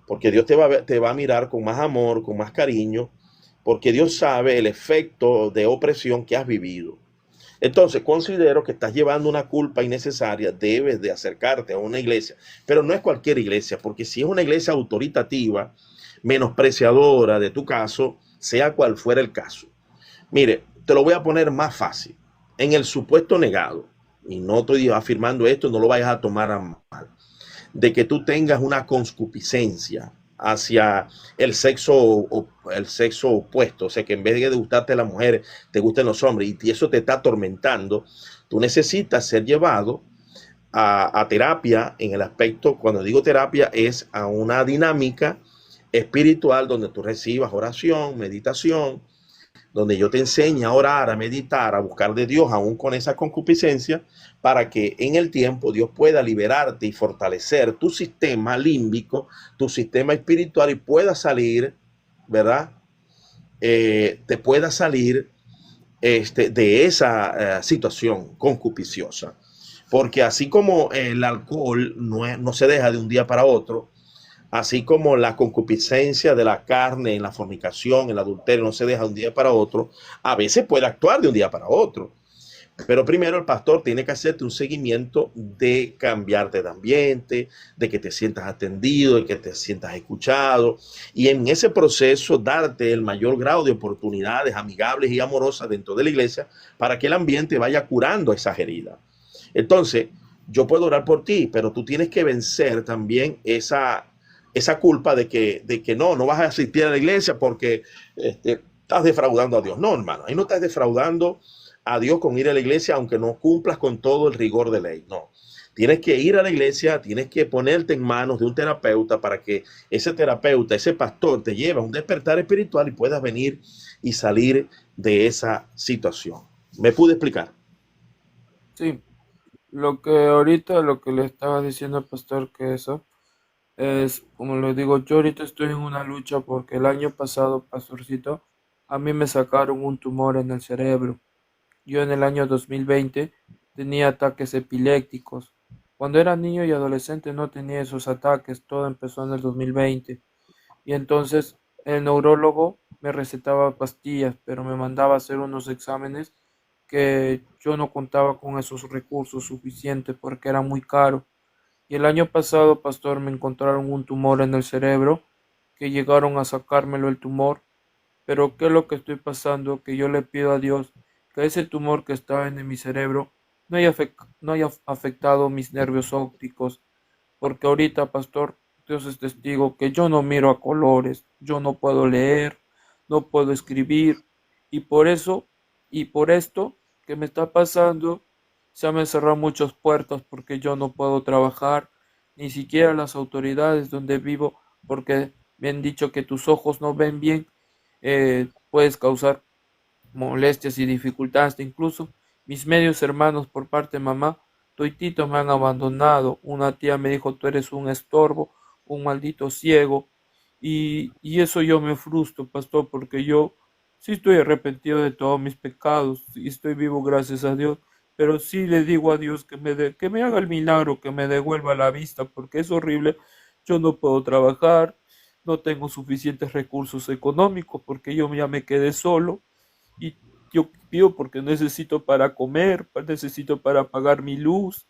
porque Dios te va a mirar con más amor, con más cariño, porque Dios sabe el efecto de opresión que has vivido. Entonces, considero que estás llevando una culpa innecesaria, debes de acercarte a una iglesia, pero no es cualquier iglesia, porque si es una iglesia autoritativa, menospreciadora de tu caso, sea cual fuera el caso. Mire, te lo voy a poner más fácil. En el supuesto negado, y no estoy afirmando esto, no lo vayas a tomar a mal, de que tú tengas una concupiscencia hacia el sexo opuesto, o sea que en vez de gustarte las mujeres, te gusten los hombres y eso te está atormentando, tú necesitas ser llevado a terapia en el aspecto, cuando digo terapia, es a una dinámica espiritual donde tú recibas oración, meditación, donde yo te enseño a orar, a meditar, a buscar de Dios, aún con esa concupiscencia, para que en el tiempo Dios pueda liberarte y fortalecer tu sistema límbico, tu sistema espiritual y pueda salir, ¿verdad? Te pueda salir de esa situación concupisciosa. Porque así como el alcohol no se deja de un día para otro, así como la concupiscencia de la carne en la fornicación, el adulterio no se deja de un día para otro, a veces puede actuar de un día para otro. Pero primero el pastor tiene que hacerte un seguimiento de cambiarte de ambiente, de que te sientas atendido, de que te sientas escuchado, y en ese proceso darte el mayor grado de oportunidades amigables y amorosas dentro de la iglesia para que el ambiente vaya curando esas heridas. Entonces, yo puedo orar por ti, pero tú tienes que vencer también esa culpa de que no vas a asistir a la iglesia porque estás defraudando a Dios. No, hermano, ahí no estás defraudando a Dios con ir a la iglesia, aunque no cumplas con todo el rigor de ley. No, tienes que ir a la iglesia, tienes que ponerte en manos de un terapeuta para que ese terapeuta, ese pastor, te lleve a un despertar espiritual y puedas venir y salir de esa situación. ¿Me pude explicar? Sí, lo que ahorita, lo que le estaba diciendo al pastor que eso es, como le digo, yo ahorita estoy en una lucha porque el año pasado, pastorcito, a mí me sacaron un tumor en el cerebro. Yo en el año 2020 tenía ataques epilépticos. Cuando era niño y adolescente no tenía esos ataques, todo empezó en el 2020. Y entonces el neurólogo me recetaba pastillas, pero me mandaba a hacer unos exámenes que yo no contaba con esos recursos suficientes porque era muy caro. Y el año pasado, pastor, me encontraron un tumor en el cerebro, que llegaron a sacármelo el tumor, pero ¿qué es lo que estoy pasando? Que yo le pido a Dios que ese tumor que está en mi cerebro no haya afectado mis nervios ópticos, porque ahorita, pastor, Dios es testigo que yo no miro a colores, yo no puedo leer, no puedo escribir, y por eso, y por esto que me está pasando, se me han cerrado muchas puertas porque yo no puedo trabajar, ni siquiera las autoridades donde vivo, porque me han dicho que tus ojos no ven bien, puedes causar molestias y dificultades. Incluso mis medios hermanos por parte de mamá, toitito me han abandonado. Una tía me dijo, tú eres un estorbo, un maldito ciego. Y eso yo me frustro, pastor, porque yo sí estoy arrepentido de todos mis pecados y estoy vivo gracias a Dios. Pero sí le digo a Dios que me haga el milagro, que me devuelva la vista, porque es horrible. Yo no puedo trabajar, no tengo suficientes recursos económicos porque yo ya me quedé solo y yo pido porque necesito para comer, necesito para pagar mi luz,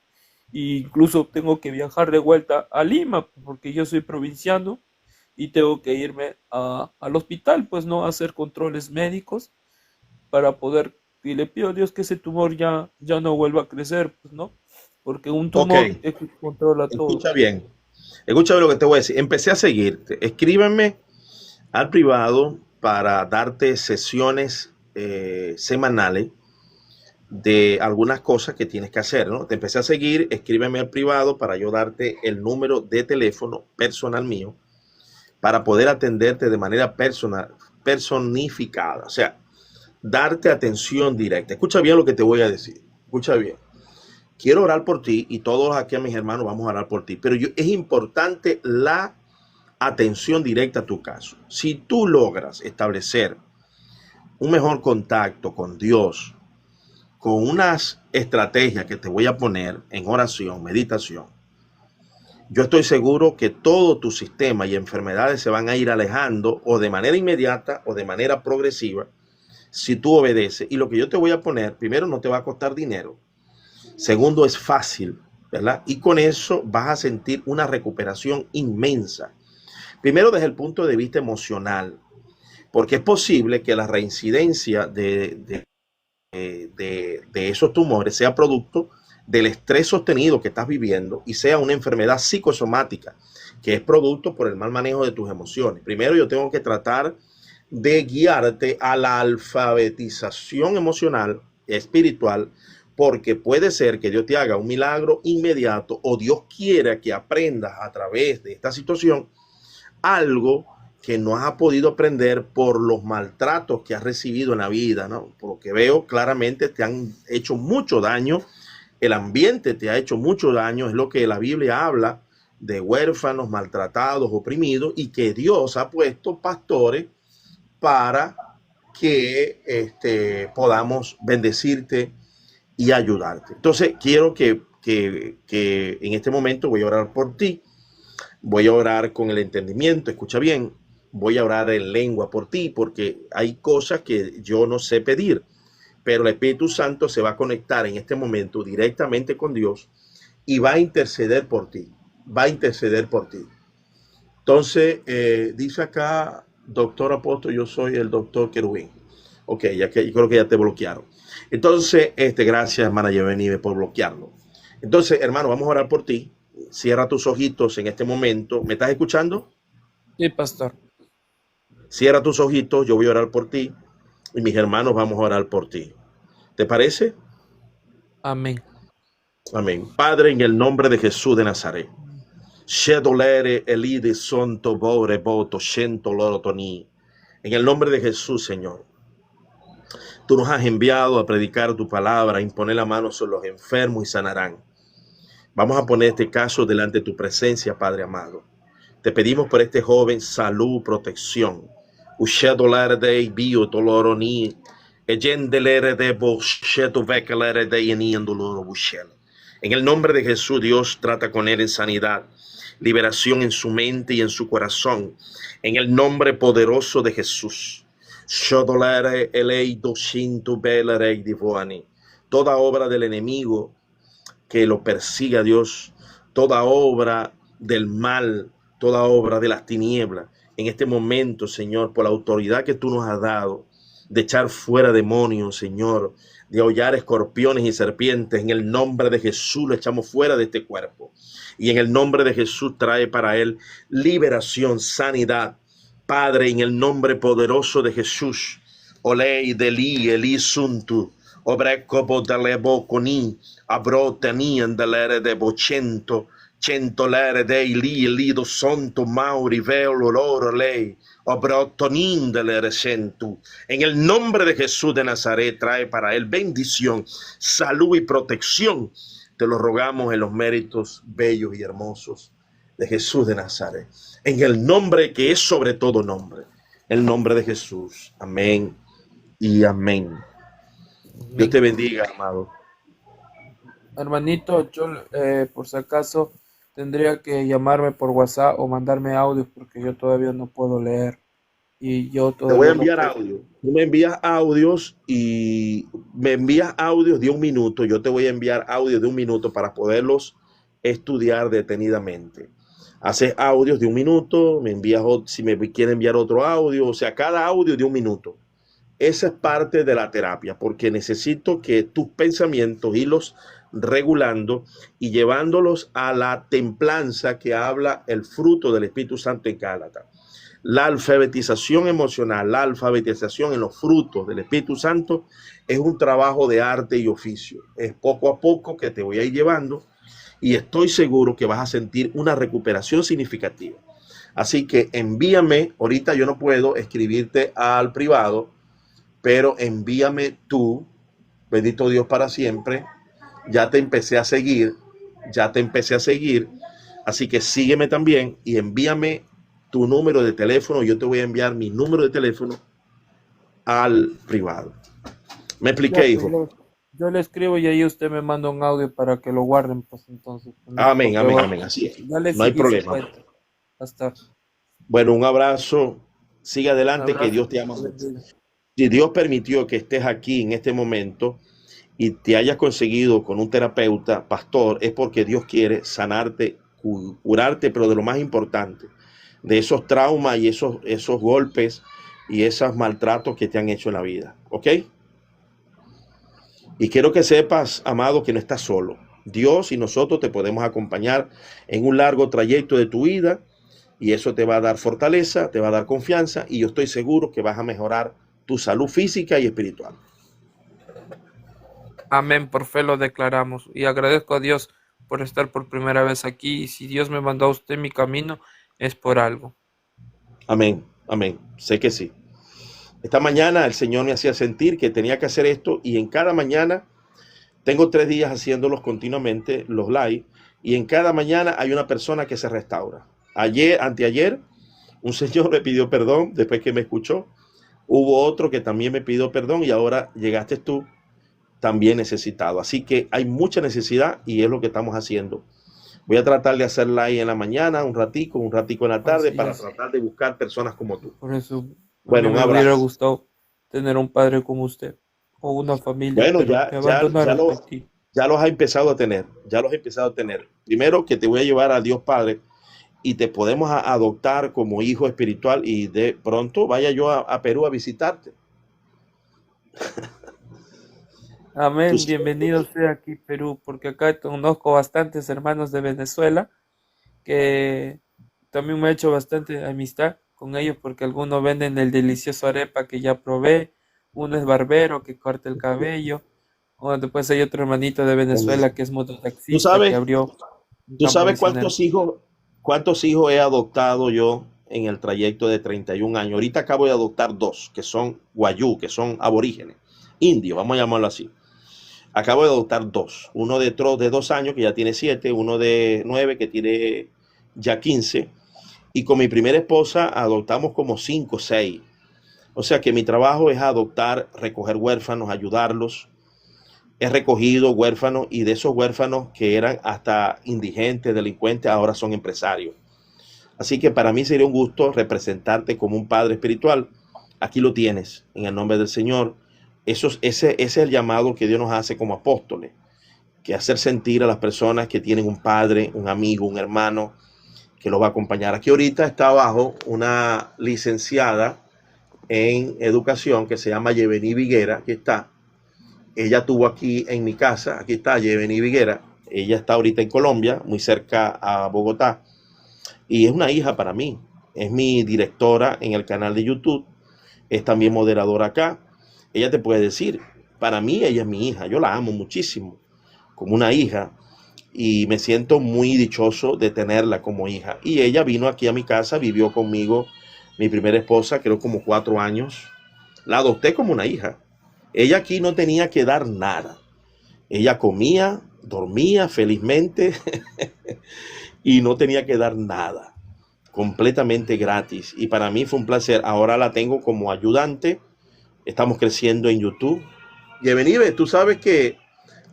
e incluso tengo que viajar de vuelta a Lima porque yo soy provinciano y tengo que irme al hospital, pues no, a hacer controles médicos para poder, y le pido a Dios que ese tumor ya no vuelva a crecer, pues no, porque un Ok, tumor es que controla todo. escucha bien. Escucha lo que te voy a decir. Empecé a seguirte. Escríbeme al privado para darte sesiones semanales de algunas cosas que tienes que hacer, ¿no? Te empecé a seguir, escríbeme al privado para yo darte el número de teléfono personal mío para poder atenderte de manera personal, personificada, o sea, darte atención directa. Escucha bien lo que te voy a decir, escucha bien. Quiero orar por ti y todos aquí a mis hermanos vamos a orar por ti, pero es importante la atención directa a tu caso. Si tú logras establecer un mejor contacto con Dios, con unas estrategias que te voy a poner en oración, meditación, yo estoy seguro que todo tu sistema y enfermedades se van a ir alejando o de manera inmediata o de manera progresiva si tú obedeces. Y lo que yo te voy a poner, primero, no te va a costar dinero. Segundo, es fácil, ¿verdad? Y con eso vas a sentir una recuperación inmensa. Primero, desde el punto de vista emocional, porque es posible que la reincidencia de esos tumores sea producto del estrés sostenido que estás viviendo y sea una enfermedad psicosomática que es producto por el mal manejo de tus emociones. Primero yo tengo que tratar de guiarte a la alfabetización emocional, espiritual, porque puede ser que Dios te haga un milagro inmediato o Dios quiera que aprendas a través de esta situación algo que no has podido aprender por los maltratos que has recibido en la vida, ¿no? Porque veo claramente te han hecho mucho daño, el ambiente te ha hecho mucho daño, es lo que la Biblia habla de huérfanos, maltratados, oprimidos, y que Dios ha puesto pastores para que podamos bendecirte y ayudarte. Entonces, quiero que que en este momento voy a orar por ti. Voy a orar con el entendimiento, escucha bien. Voy a orar en lengua por ti, porque hay cosas que yo no sé pedir, pero el Espíritu Santo se va a conectar en este momento directamente con Dios y va a interceder por ti. Va a interceder por ti. Entonces, dice acá, doctor apóstol, yo soy el doctor Querubín. Ok, ya que yo creo que ya te bloquearon. Entonces, gracias, hermana Yevenive, por bloquearlo. Entonces, hermano, vamos a orar por ti. Cierra tus ojitos en este momento. ¿Me estás escuchando? Sí, pastor. Cierra tus ojitos, yo voy a orar por ti y mis hermanos vamos a orar por ti. ¿Te parece? Amén. Amén. Padre, en el nombre de Jesús de Nazaret. Shedolere elide sonto bore boto shento lorotoni. En el nombre de Jesús, Señor. Tú nos has enviado a predicar tu palabra, a imponer la mano sobre los enfermos y sanarán. Vamos a poner este caso delante de tu presencia, Padre amado. Te pedimos por este joven salud, protección. Ushedolere de bio doloroni. Eyendelere de bosheto vekelere de yeniendoloro bushel. En el nombre de Jesús, Dios trata con él en sanidad, liberación en su mente y en su corazón. En el nombre poderoso de Jesús. Toda obra del enemigo que lo persiga, Dios, toda obra del mal, toda obra de las tinieblas, en este momento, Señor, por la autoridad que tú nos has dado, de echar fuera demonios, Señor, de hollar escorpiones y serpientes, en el nombre de Jesús lo echamos fuera de este cuerpo. Y en el nombre de Jesús trae para él liberación, sanidad. Padre, en el nombre poderoso de Jesús, Olei Deli Eli Suntu, Obrecobo Dalebo Coni, Abrotanian Dalere de Bocento, Centolere de Ili Lido Sonto Mauri Veolo Loro Lei, Obrotonin Dalere Centu. En el nombre de Jesús de Nazaret trae para él bendición, salud y protección. Te lo rogamos en los méritos bellos y hermosos de Jesús de Nazaret. En el nombre que es sobre todo nombre. El nombre de Jesús. Amén y amén. Dios te bendiga, amado. Hermanito, yo por si acaso tendría que llamarme por WhatsApp o mandarme audios porque yo todavía no puedo leer y yo Te voy a todavía no enviar puedo. audio. Tú me envías audios y me envías audios de 1 minuto. Yo te voy a enviar audios de 1 minuto para poderlos estudiar detenidamente. Haces audios de 1 minuto, me envías, si me quiere enviar otro audio, o sea, cada audio de 1 minuto. Esa es parte de la terapia, porque necesito que tus pensamientos irlos regulando y llevándolos a la templanza que habla el fruto del Espíritu Santo en Gálatas. La alfabetización emocional, la alfabetización en los frutos del Espíritu Santo es un trabajo de arte y oficio. Es poco a poco que te voy a ir llevando y estoy seguro que vas a sentir una recuperación significativa. Así que envíame, ahorita yo no puedo escribirte al privado, pero envíame tú, bendito Dios para siempre. Ya te empecé a seguir, así que sígueme también y envíame tu número de teléfono. Yo te voy a enviar mi número de teléfono al privado. ¿Me expliqué, hijo? Yo le escribo y ahí usted me manda un audio para que lo guarden, pues entonces. Amén, amén, amén, así es. No hay problema. Hasta. Bueno, un abrazo. Sigue adelante, que Dios te ama mucho. Si Dios permitió que estés aquí en este momento y te hayas conseguido con un terapeuta, pastor, es porque Dios quiere sanarte, curarte, pero de lo más importante, de esos traumas y esos golpes y esos maltratos que te han hecho en la vida. ¿Ok? Y quiero que sepas, amado, que no estás solo. Dios y nosotros te podemos acompañar en un largo trayecto de tu vida y eso te va a dar fortaleza, te va a dar confianza y yo estoy seguro que vas a mejorar tu salud física y espiritual. Amén, por fe lo declaramos y agradezco a Dios por estar por primera vez aquí y si Dios me mandó a usted en mi camino es por algo. Amén, amén, sé que sí. Esta mañana el Señor me hacía sentir que tenía que hacer esto y en cada mañana, tengo 3 días haciéndolos continuamente, los live, y en cada mañana hay una persona que se restaura. Anteayer, un señor me pidió perdón después que me escuchó. Hubo otro que también me pidió perdón y ahora llegaste tú también necesitado. Así que hay mucha necesidad y es lo que estamos haciendo. Voy a tratar de hacerla ahí en la mañana, un ratico en la tarde, Así para es. tratar de buscar personas como tú. Por eso a Bueno, mí un me hubiera abrazo. gustado tener un padre como usted o una familia, Bueno, pero ya, me ya, abandonaron en Haití. ya los has empezado a tener, ya los has empezado a tener. Primero que te voy a llevar a Dios Padre y te podemos adoptar como hijo espiritual y de pronto vaya yo a Perú a visitarte. Tú Amén, sabes bienvenido sea aquí Perú, porque acá conozco bastantes hermanos de Venezuela que también me ha hecho bastante amistad con ellos porque algunos venden el delicioso arepa que ya probé, uno es barbero que corta el cabello, o después hay otro hermanito de que- Venezuela que es tú mototaxista que sabes, abrió un tú campo sabes misionero. cuántos hijos he adoptado yo en el trayecto de 31 años. Ahorita acabo de adoptar dos, que son guayú, que son aborígenes, indios, vamos a llamarlo así. Acabo de adoptar dos. Uno de 2 años, que ya tiene 7, uno de 9, que tiene ya 15. Y con mi primera esposa adoptamos como 5 o 6. O sea que mi trabajo es adoptar, recoger huérfanos, ayudarlos. He recogido huérfanos y de esos huérfanos que eran hasta indigentes, delincuentes, ahora son empresarios. Así que para mí sería un gusto representarte como un padre espiritual. Aquí lo tienes, en el nombre del Señor. Ese es el llamado que Dios nos hace como apóstoles, que hacer sentir a las personas que tienen un padre, un amigo, un hermano que los va a acompañar. Aquí ahorita está abajo una licenciada en educación que se llama Yevení Viguera, aquí está. Ella estuvo aquí en mi casa, aquí está Yevení Viguera. Ella está ahorita en Colombia, muy cerca a Bogotá, y es una hija para mí. Es mi directora en el canal de YouTube, es también moderadora acá. Ella te puede decir, para mí ella es mi hija, yo la amo muchísimo, como una hija, y me siento muy dichoso de tenerla como hija. Y ella vino aquí a mi casa, vivió conmigo, mi primera esposa, creo como 4 años. La adopté como una hija. Ella aquí no tenía que dar nada. Ella comía, dormía felizmente y no tenía que dar nada. Completamente gratis. Y para mí fue un placer. Ahora la tengo como ayudante. Estamos creciendo en YouTube. Y Benive, tú sabes que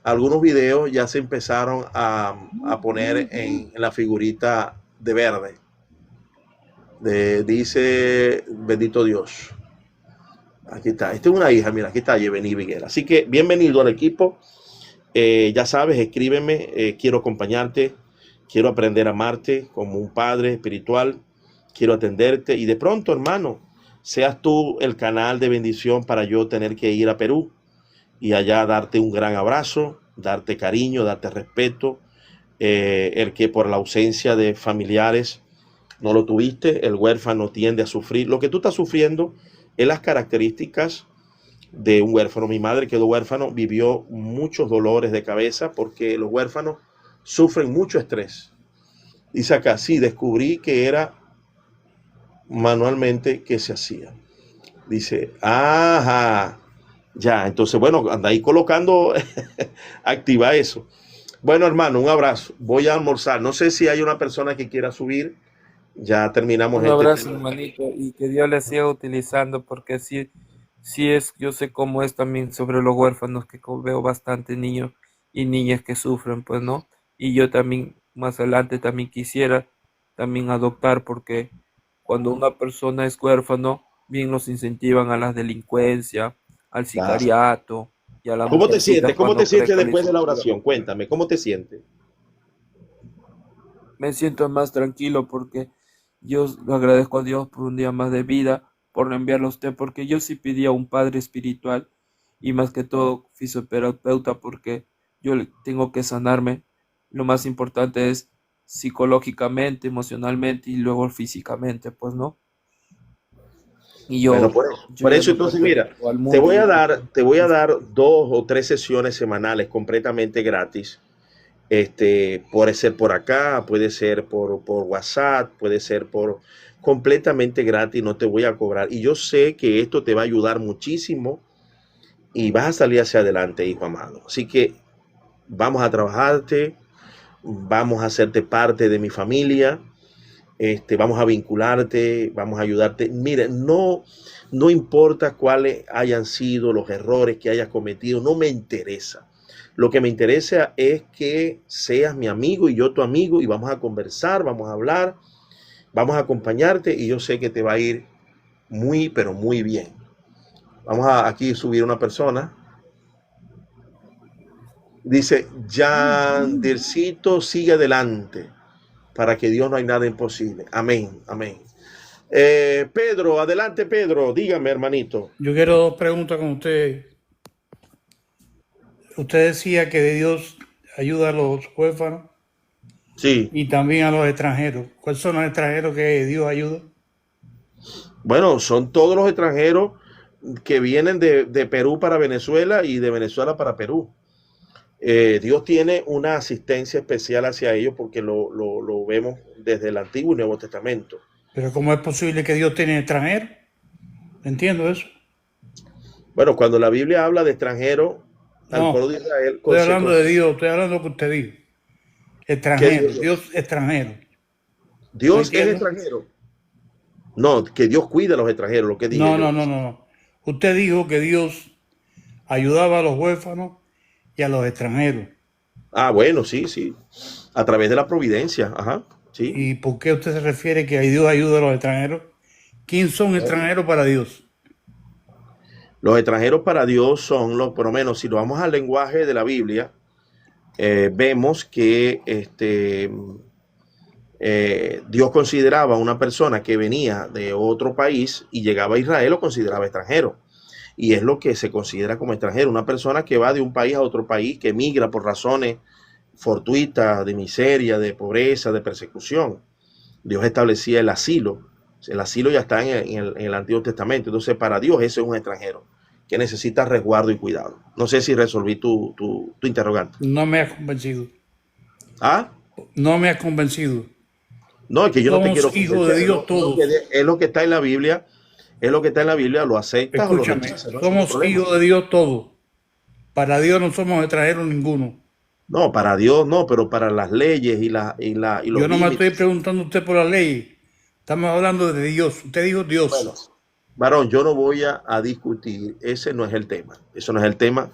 algunos videos ya se empezaron a poner en la figurita de verde. Dice, bendito Dios. Aquí está. Esta es una hija, mira, aquí está Yevení Viguera. Así que bienvenido al equipo. Ya sabes, escríbeme. Quiero acompañarte. Quiero aprender a amarte como un padre espiritual. Quiero atenderte. Y de pronto, hermano, seas tú el canal de bendición para yo tener que ir a Perú y allá darte un gran abrazo, darte cariño, darte respeto, el que por la ausencia de familiares no lo tuviste, el huérfano tiende a sufrir. Lo que tú estás sufriendo es las características de un huérfano. Mi madre quedó huérfano, vivió muchos dolores de cabeza porque los huérfanos sufren mucho estrés. Dice acá, sí, descubrí que era manualmente que se hacía. Dice, ajá, ya, entonces, bueno, anda ahí colocando, activa eso. Bueno, hermano, un abrazo. Voy a almorzar. No sé si hay una persona que quiera subir. Ya terminamos Un este abrazo, tema. hermanito, y que Dios le siga utilizando, porque sí, sí es, yo sé cómo es también sobre los huérfanos, que veo bastante niños y niñas que sufren, pues, ¿no? Y yo también, más adelante, también quisiera también adoptar, porque cuando una persona es huérfano, bien los incentivan a la delincuencia, al Ya. sicariato y a las ¿Cómo te sientes? mujercitas ¿Cómo te cuando sientes después de la precalifican. oración? Cuéntame, ¿cómo te sientes? Me siento más tranquilo porque yo le agradezco a Dios por un día más de vida, por enviarlo a usted, porque yo sí pedía un padre espiritual y más que todo fisioterapeuta porque tengo que sanarme. Lo más importante es psicológicamente, emocionalmente y luego físicamente, pues no. Y Bueno, yo por ya eso no entonces, mira, pertenezco al mundo, yo te voy a pertenezco. dar 2 o 3 sesiones semanales completamente gratis. Puede ser por acá, puede ser por WhatsApp, puede ser por completamente gratis, no te voy a cobrar. Y yo sé que esto te va a ayudar muchísimo y vas a salir hacia adelante, hijo amado. Así que vamos a trabajarte, vamos a hacerte parte de mi familia. vamos a vincularte, vamos a ayudarte. Mire, no importa cuáles hayan sido los errores que hayas cometido, no me interesa. Lo que me interesa es que seas mi amigo y yo tu amigo y vamos a conversar, vamos a hablar, vamos a acompañarte y yo sé que te va a ir muy, pero muy bien. Vamos a aquí subir una persona. Dice, Yandercito, sigue adelante. Para que Dios no hay nada imposible. Amén, amén. Pedro, adelante Pedro, dígame hermanito. Yo quiero dos preguntas con usted. Usted decía que Dios ayuda a los huérfanos Sí, y también a los extranjeros. ¿Cuáles son los extranjeros que Dios ayuda? bueno, son todos los extranjeros que vienen de Perú para Venezuela y de Venezuela para Perú. Dios tiene una asistencia especial hacia ellos porque lo vemos desde el Antiguo y Nuevo Testamento. Pero ¿cómo es posible que Dios tiene extranjeros? Entiendo eso. Bueno, cuando la Biblia habla de extranjeros al No, pueblo de Israel, estoy hablando de Dios, estoy hablando de lo que usted dijo. ¿qué Extranjero, digo yo? Dios extranjero. ¿No Dios es entiendo? extranjero. No, que Dios cuida a los extranjeros, lo que dije No, yo. no, no, no, no. Usted dijo que Dios ayudaba a los huérfanos y a los extranjeros. Ah, bueno, sí, sí. A través de la providencia, ajá, sí. ¿Y por qué usted se refiere que Dios ayuda a los extranjeros? ¿Quién son extranjeros para Dios? Los extranjeros para Dios son los, por lo menos, si lo vamos al lenguaje de la Biblia, vemos que Dios consideraba a una persona que venía de otro país y llegaba a Israel, lo consideraba extranjero. Y es lo que se considera como extranjero, una persona que va de un país a otro país, que migra por razones fortuitas, de miseria, de pobreza, de persecución. Dios establecía el asilo. El asilo ya está en el Antiguo Testamento. Entonces, para Dios, ese es un extranjero que necesita resguardo y cuidado. No sé si resolví tu interrogante. No me has convencido. ¿Ah? No me has convencido. No, es que yo no te quiero Somos hijos de convencer. Dios todos. Es lo que está en la Biblia. Es lo que está en la Biblia. Lo aceptas o lo Escúchame, rechazas. No hay ningún somos problema. hijos de Dios todos. Para Dios no somos extranjeros ninguno. No, para Dios no, pero para las leyes y los Yo no me estoy límites. preguntando a usted por la ley. Estamos hablando de Dios. Usted dijo Bueno, Dios. varón, yo no voy a discutir. Ese no es el tema. Eso no es el tema.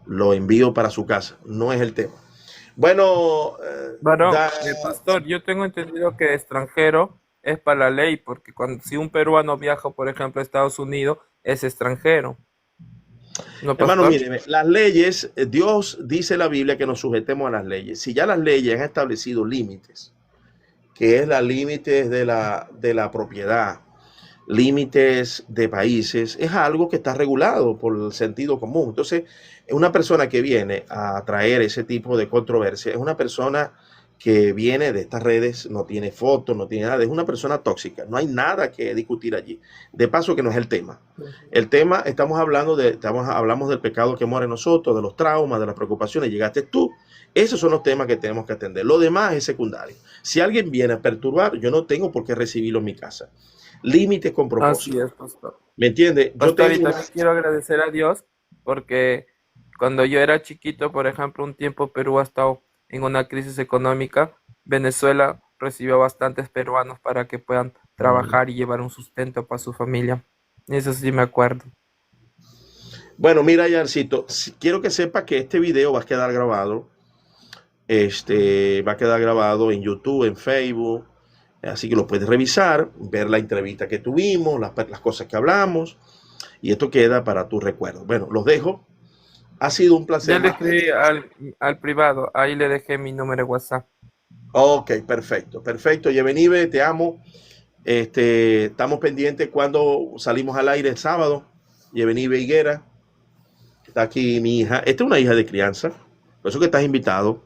Lo envío para su casa. No es el tema. Bueno, Varón, pastor, yo tengo entendido que extranjero es para la ley, porque si un peruano viaja, por ejemplo, a Estados Unidos, es extranjero. ¿No, hermano, pastor? mire, las leyes, Dios dice en la Biblia que nos sujetemos a las leyes. Si ya las leyes han establecido límites, que es los límites de la propiedad, límites de países, es algo que está regulado por el sentido común. Entonces, una persona que viene a traer ese tipo de controversia es una persona que viene de estas redes, no tiene fotos, no tiene nada, es una persona tóxica, no hay nada que discutir allí. De paso que no es el tema. El tema, hablamos del pecado que mora en nosotros, de los traumas, de las preocupaciones, llegaste tú. Esos son los temas que tenemos que atender. Lo demás es secundario. Si alguien viene a perturbar, yo no tengo por qué recibirlo en mi casa. Límites con Así propósito. es, pastor. ¿Me entiende? Yo Pastor, y tengo también quiero agradecer a Dios porque cuando yo era chiquito, por ejemplo, un tiempo Perú ha estado en una crisis económica. Venezuela recibió bastantes peruanos para que puedan trabajar y llevar un sustento para su familia. Eso sí me acuerdo. Bueno, mira, Yarcito, quiero que sepa que este video va a quedar grabado. Va a quedar grabado en YouTube, en Facebook. Así que lo puedes revisar, ver la entrevista que tuvimos, las cosas que hablamos. Y esto queda para tu recuerdo. Bueno, los dejo. Ha sido un placer. Ya le escribí al privado, ahí le dejé mi número de WhatsApp. Ok, perfecto, perfecto. Yevenibe, te amo. Estamos pendientes cuando salimos al aire el sábado. Yevenibe Higuera. Está aquí mi hija. Esta es una hija de crianza. Por eso que estás invitado.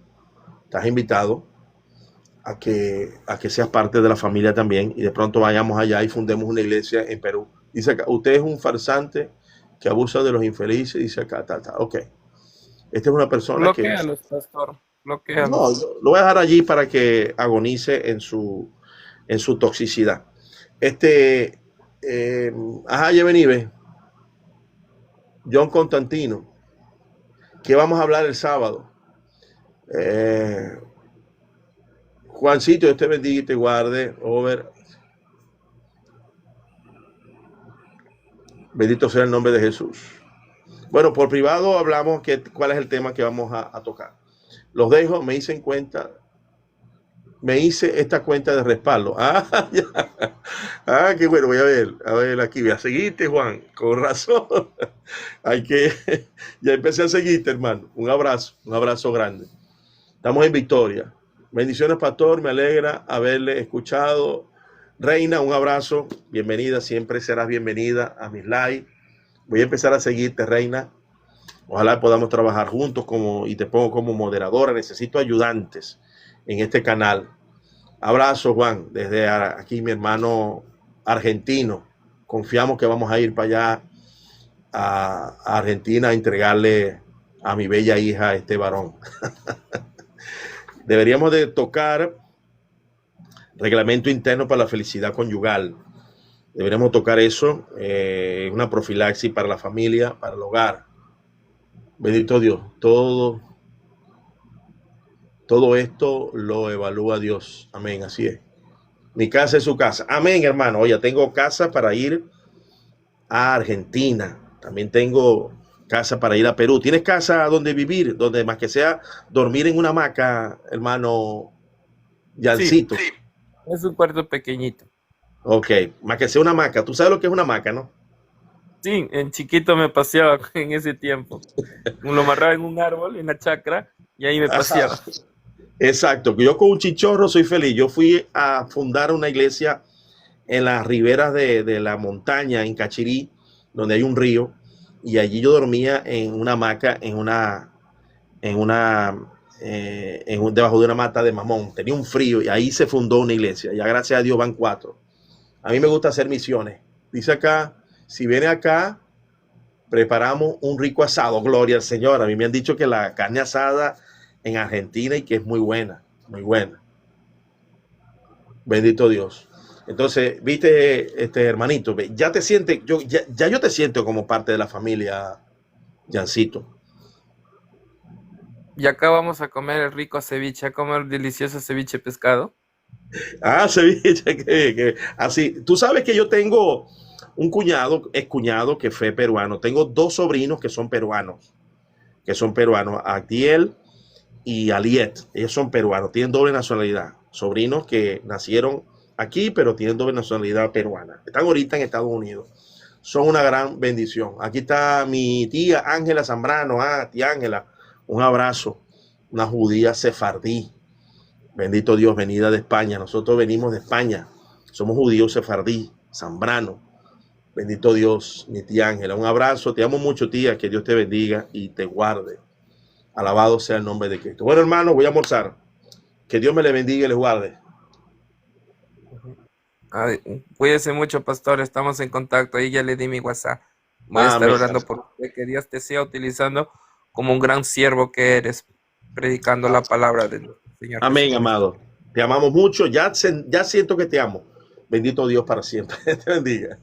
Estás invitado a que seas parte de la familia también. Y de pronto vayamos allá y fundemos una iglesia en Perú. Dice acá, usted es un farsante que abusa de los infelices. Dice acá, tal. Ok. Esta es una persona que... Bloquéalos, pastor, No, bloquéalos. lo voy a dejar allí para que agonice en su toxicidad. Ajá, Yevenibe, John Constantino, ¿qué vamos a hablar el sábado? Juancito, Dios te bendiga y te guarde. Over. Bendito sea el nombre de Jesús. Bueno, por privado hablamos cuál es el tema que vamos a tocar. Los dejo, me hice esta cuenta de respaldo. Ah, ya. Ah, qué bueno, voy a ver aquí, voy a seguirte, Juan, con razón. Ya empecé a seguirte, hermano. Un abrazo grande. Estamos en victoria. Bendiciones, pastor, me alegra haberle escuchado. Reina, un abrazo, bienvenida, siempre serás bienvenida a mis live. Voy a empezar a seguirte, Reina. Ojalá podamos trabajar juntos y te pongo como moderadora. Necesito ayudantes en este canal. Abrazo, Juan, desde aquí mi hermano argentino. Confiamos que vamos a ir para allá a Argentina a entregarle a mi bella hija este varón. Deberíamos de tocar reglamento interno para la felicidad conyugal. Deberíamos tocar eso, una profilaxis para la familia, para el hogar. Bendito Dios, todo esto lo evalúa Dios. Amén, así es. Mi casa es su casa. Amén, hermano. Oye, tengo casa para ir a Argentina. También tengo casa para ir a Perú. ¿Tienes casa donde vivir? Donde más que sea dormir en una hamaca, hermano Yancito. Sí, es un cuarto pequeñito. Ok, más que sea una hamaca. ¿Tú sabes lo que es una hamaca, no? Sí, en chiquito me paseaba en ese tiempo. Lo amarraba en un árbol, en la chacra, y ahí me paseaba. Exacto, yo con un chichorro soy feliz. Yo fui a fundar una iglesia en las riberas de la montaña, en Cachirí, donde hay un río, y allí yo dormía en una hamaca, debajo de una mata de mamón. Tenía un frío y ahí se fundó una iglesia. Ya gracias a Dios van 4. A mí me gusta hacer misiones. Dice acá, si viene acá, preparamos un rico asado. Gloria al Señor. A mí me han dicho que la carne asada en Argentina y que es muy buena, muy buena. Bendito Dios. Entonces, viste, hermanito, ya te sientes, yo te siento como parte de la familia, Jancito. Y acá vamos a comer el rico ceviche, a comer delicioso ceviche de pescado. Ah, ceviche, así. Tú sabes que yo tengo un cuñado que fue peruano. Tengo 2 sobrinos que son peruanos, Actiel y Aliet. Ellos son peruanos, tienen doble nacionalidad. Sobrinos que nacieron aquí, pero tienen doble nacionalidad peruana. Están ahorita en Estados Unidos. Son una gran bendición. Aquí está mi tía Ángela Zambrano. Tía Ángela, un abrazo. Una judía sefardí. Bendito Dios, venida de España. Nosotros venimos de España. Somos judíos sefardí, Zambrano. Bendito Dios, mi tía Ángela. Un abrazo. Te amo mucho, tía. Que Dios te bendiga y te guarde. Alabado sea el nombre de Cristo. Bueno, hermano, voy a almorzar. Que Dios me le bendiga y le guarde. Cuídese mucho, pastor. Estamos en contacto. Ahí ya le di mi WhatsApp. Voy a estar orando por usted. Que Dios te siga utilizando como un gran siervo que eres, predicando la palabra del Señor. Amén, Jesús. Amado. Te amamos mucho. Ya siento que te amo. Bendito Dios para siempre. Te bendiga.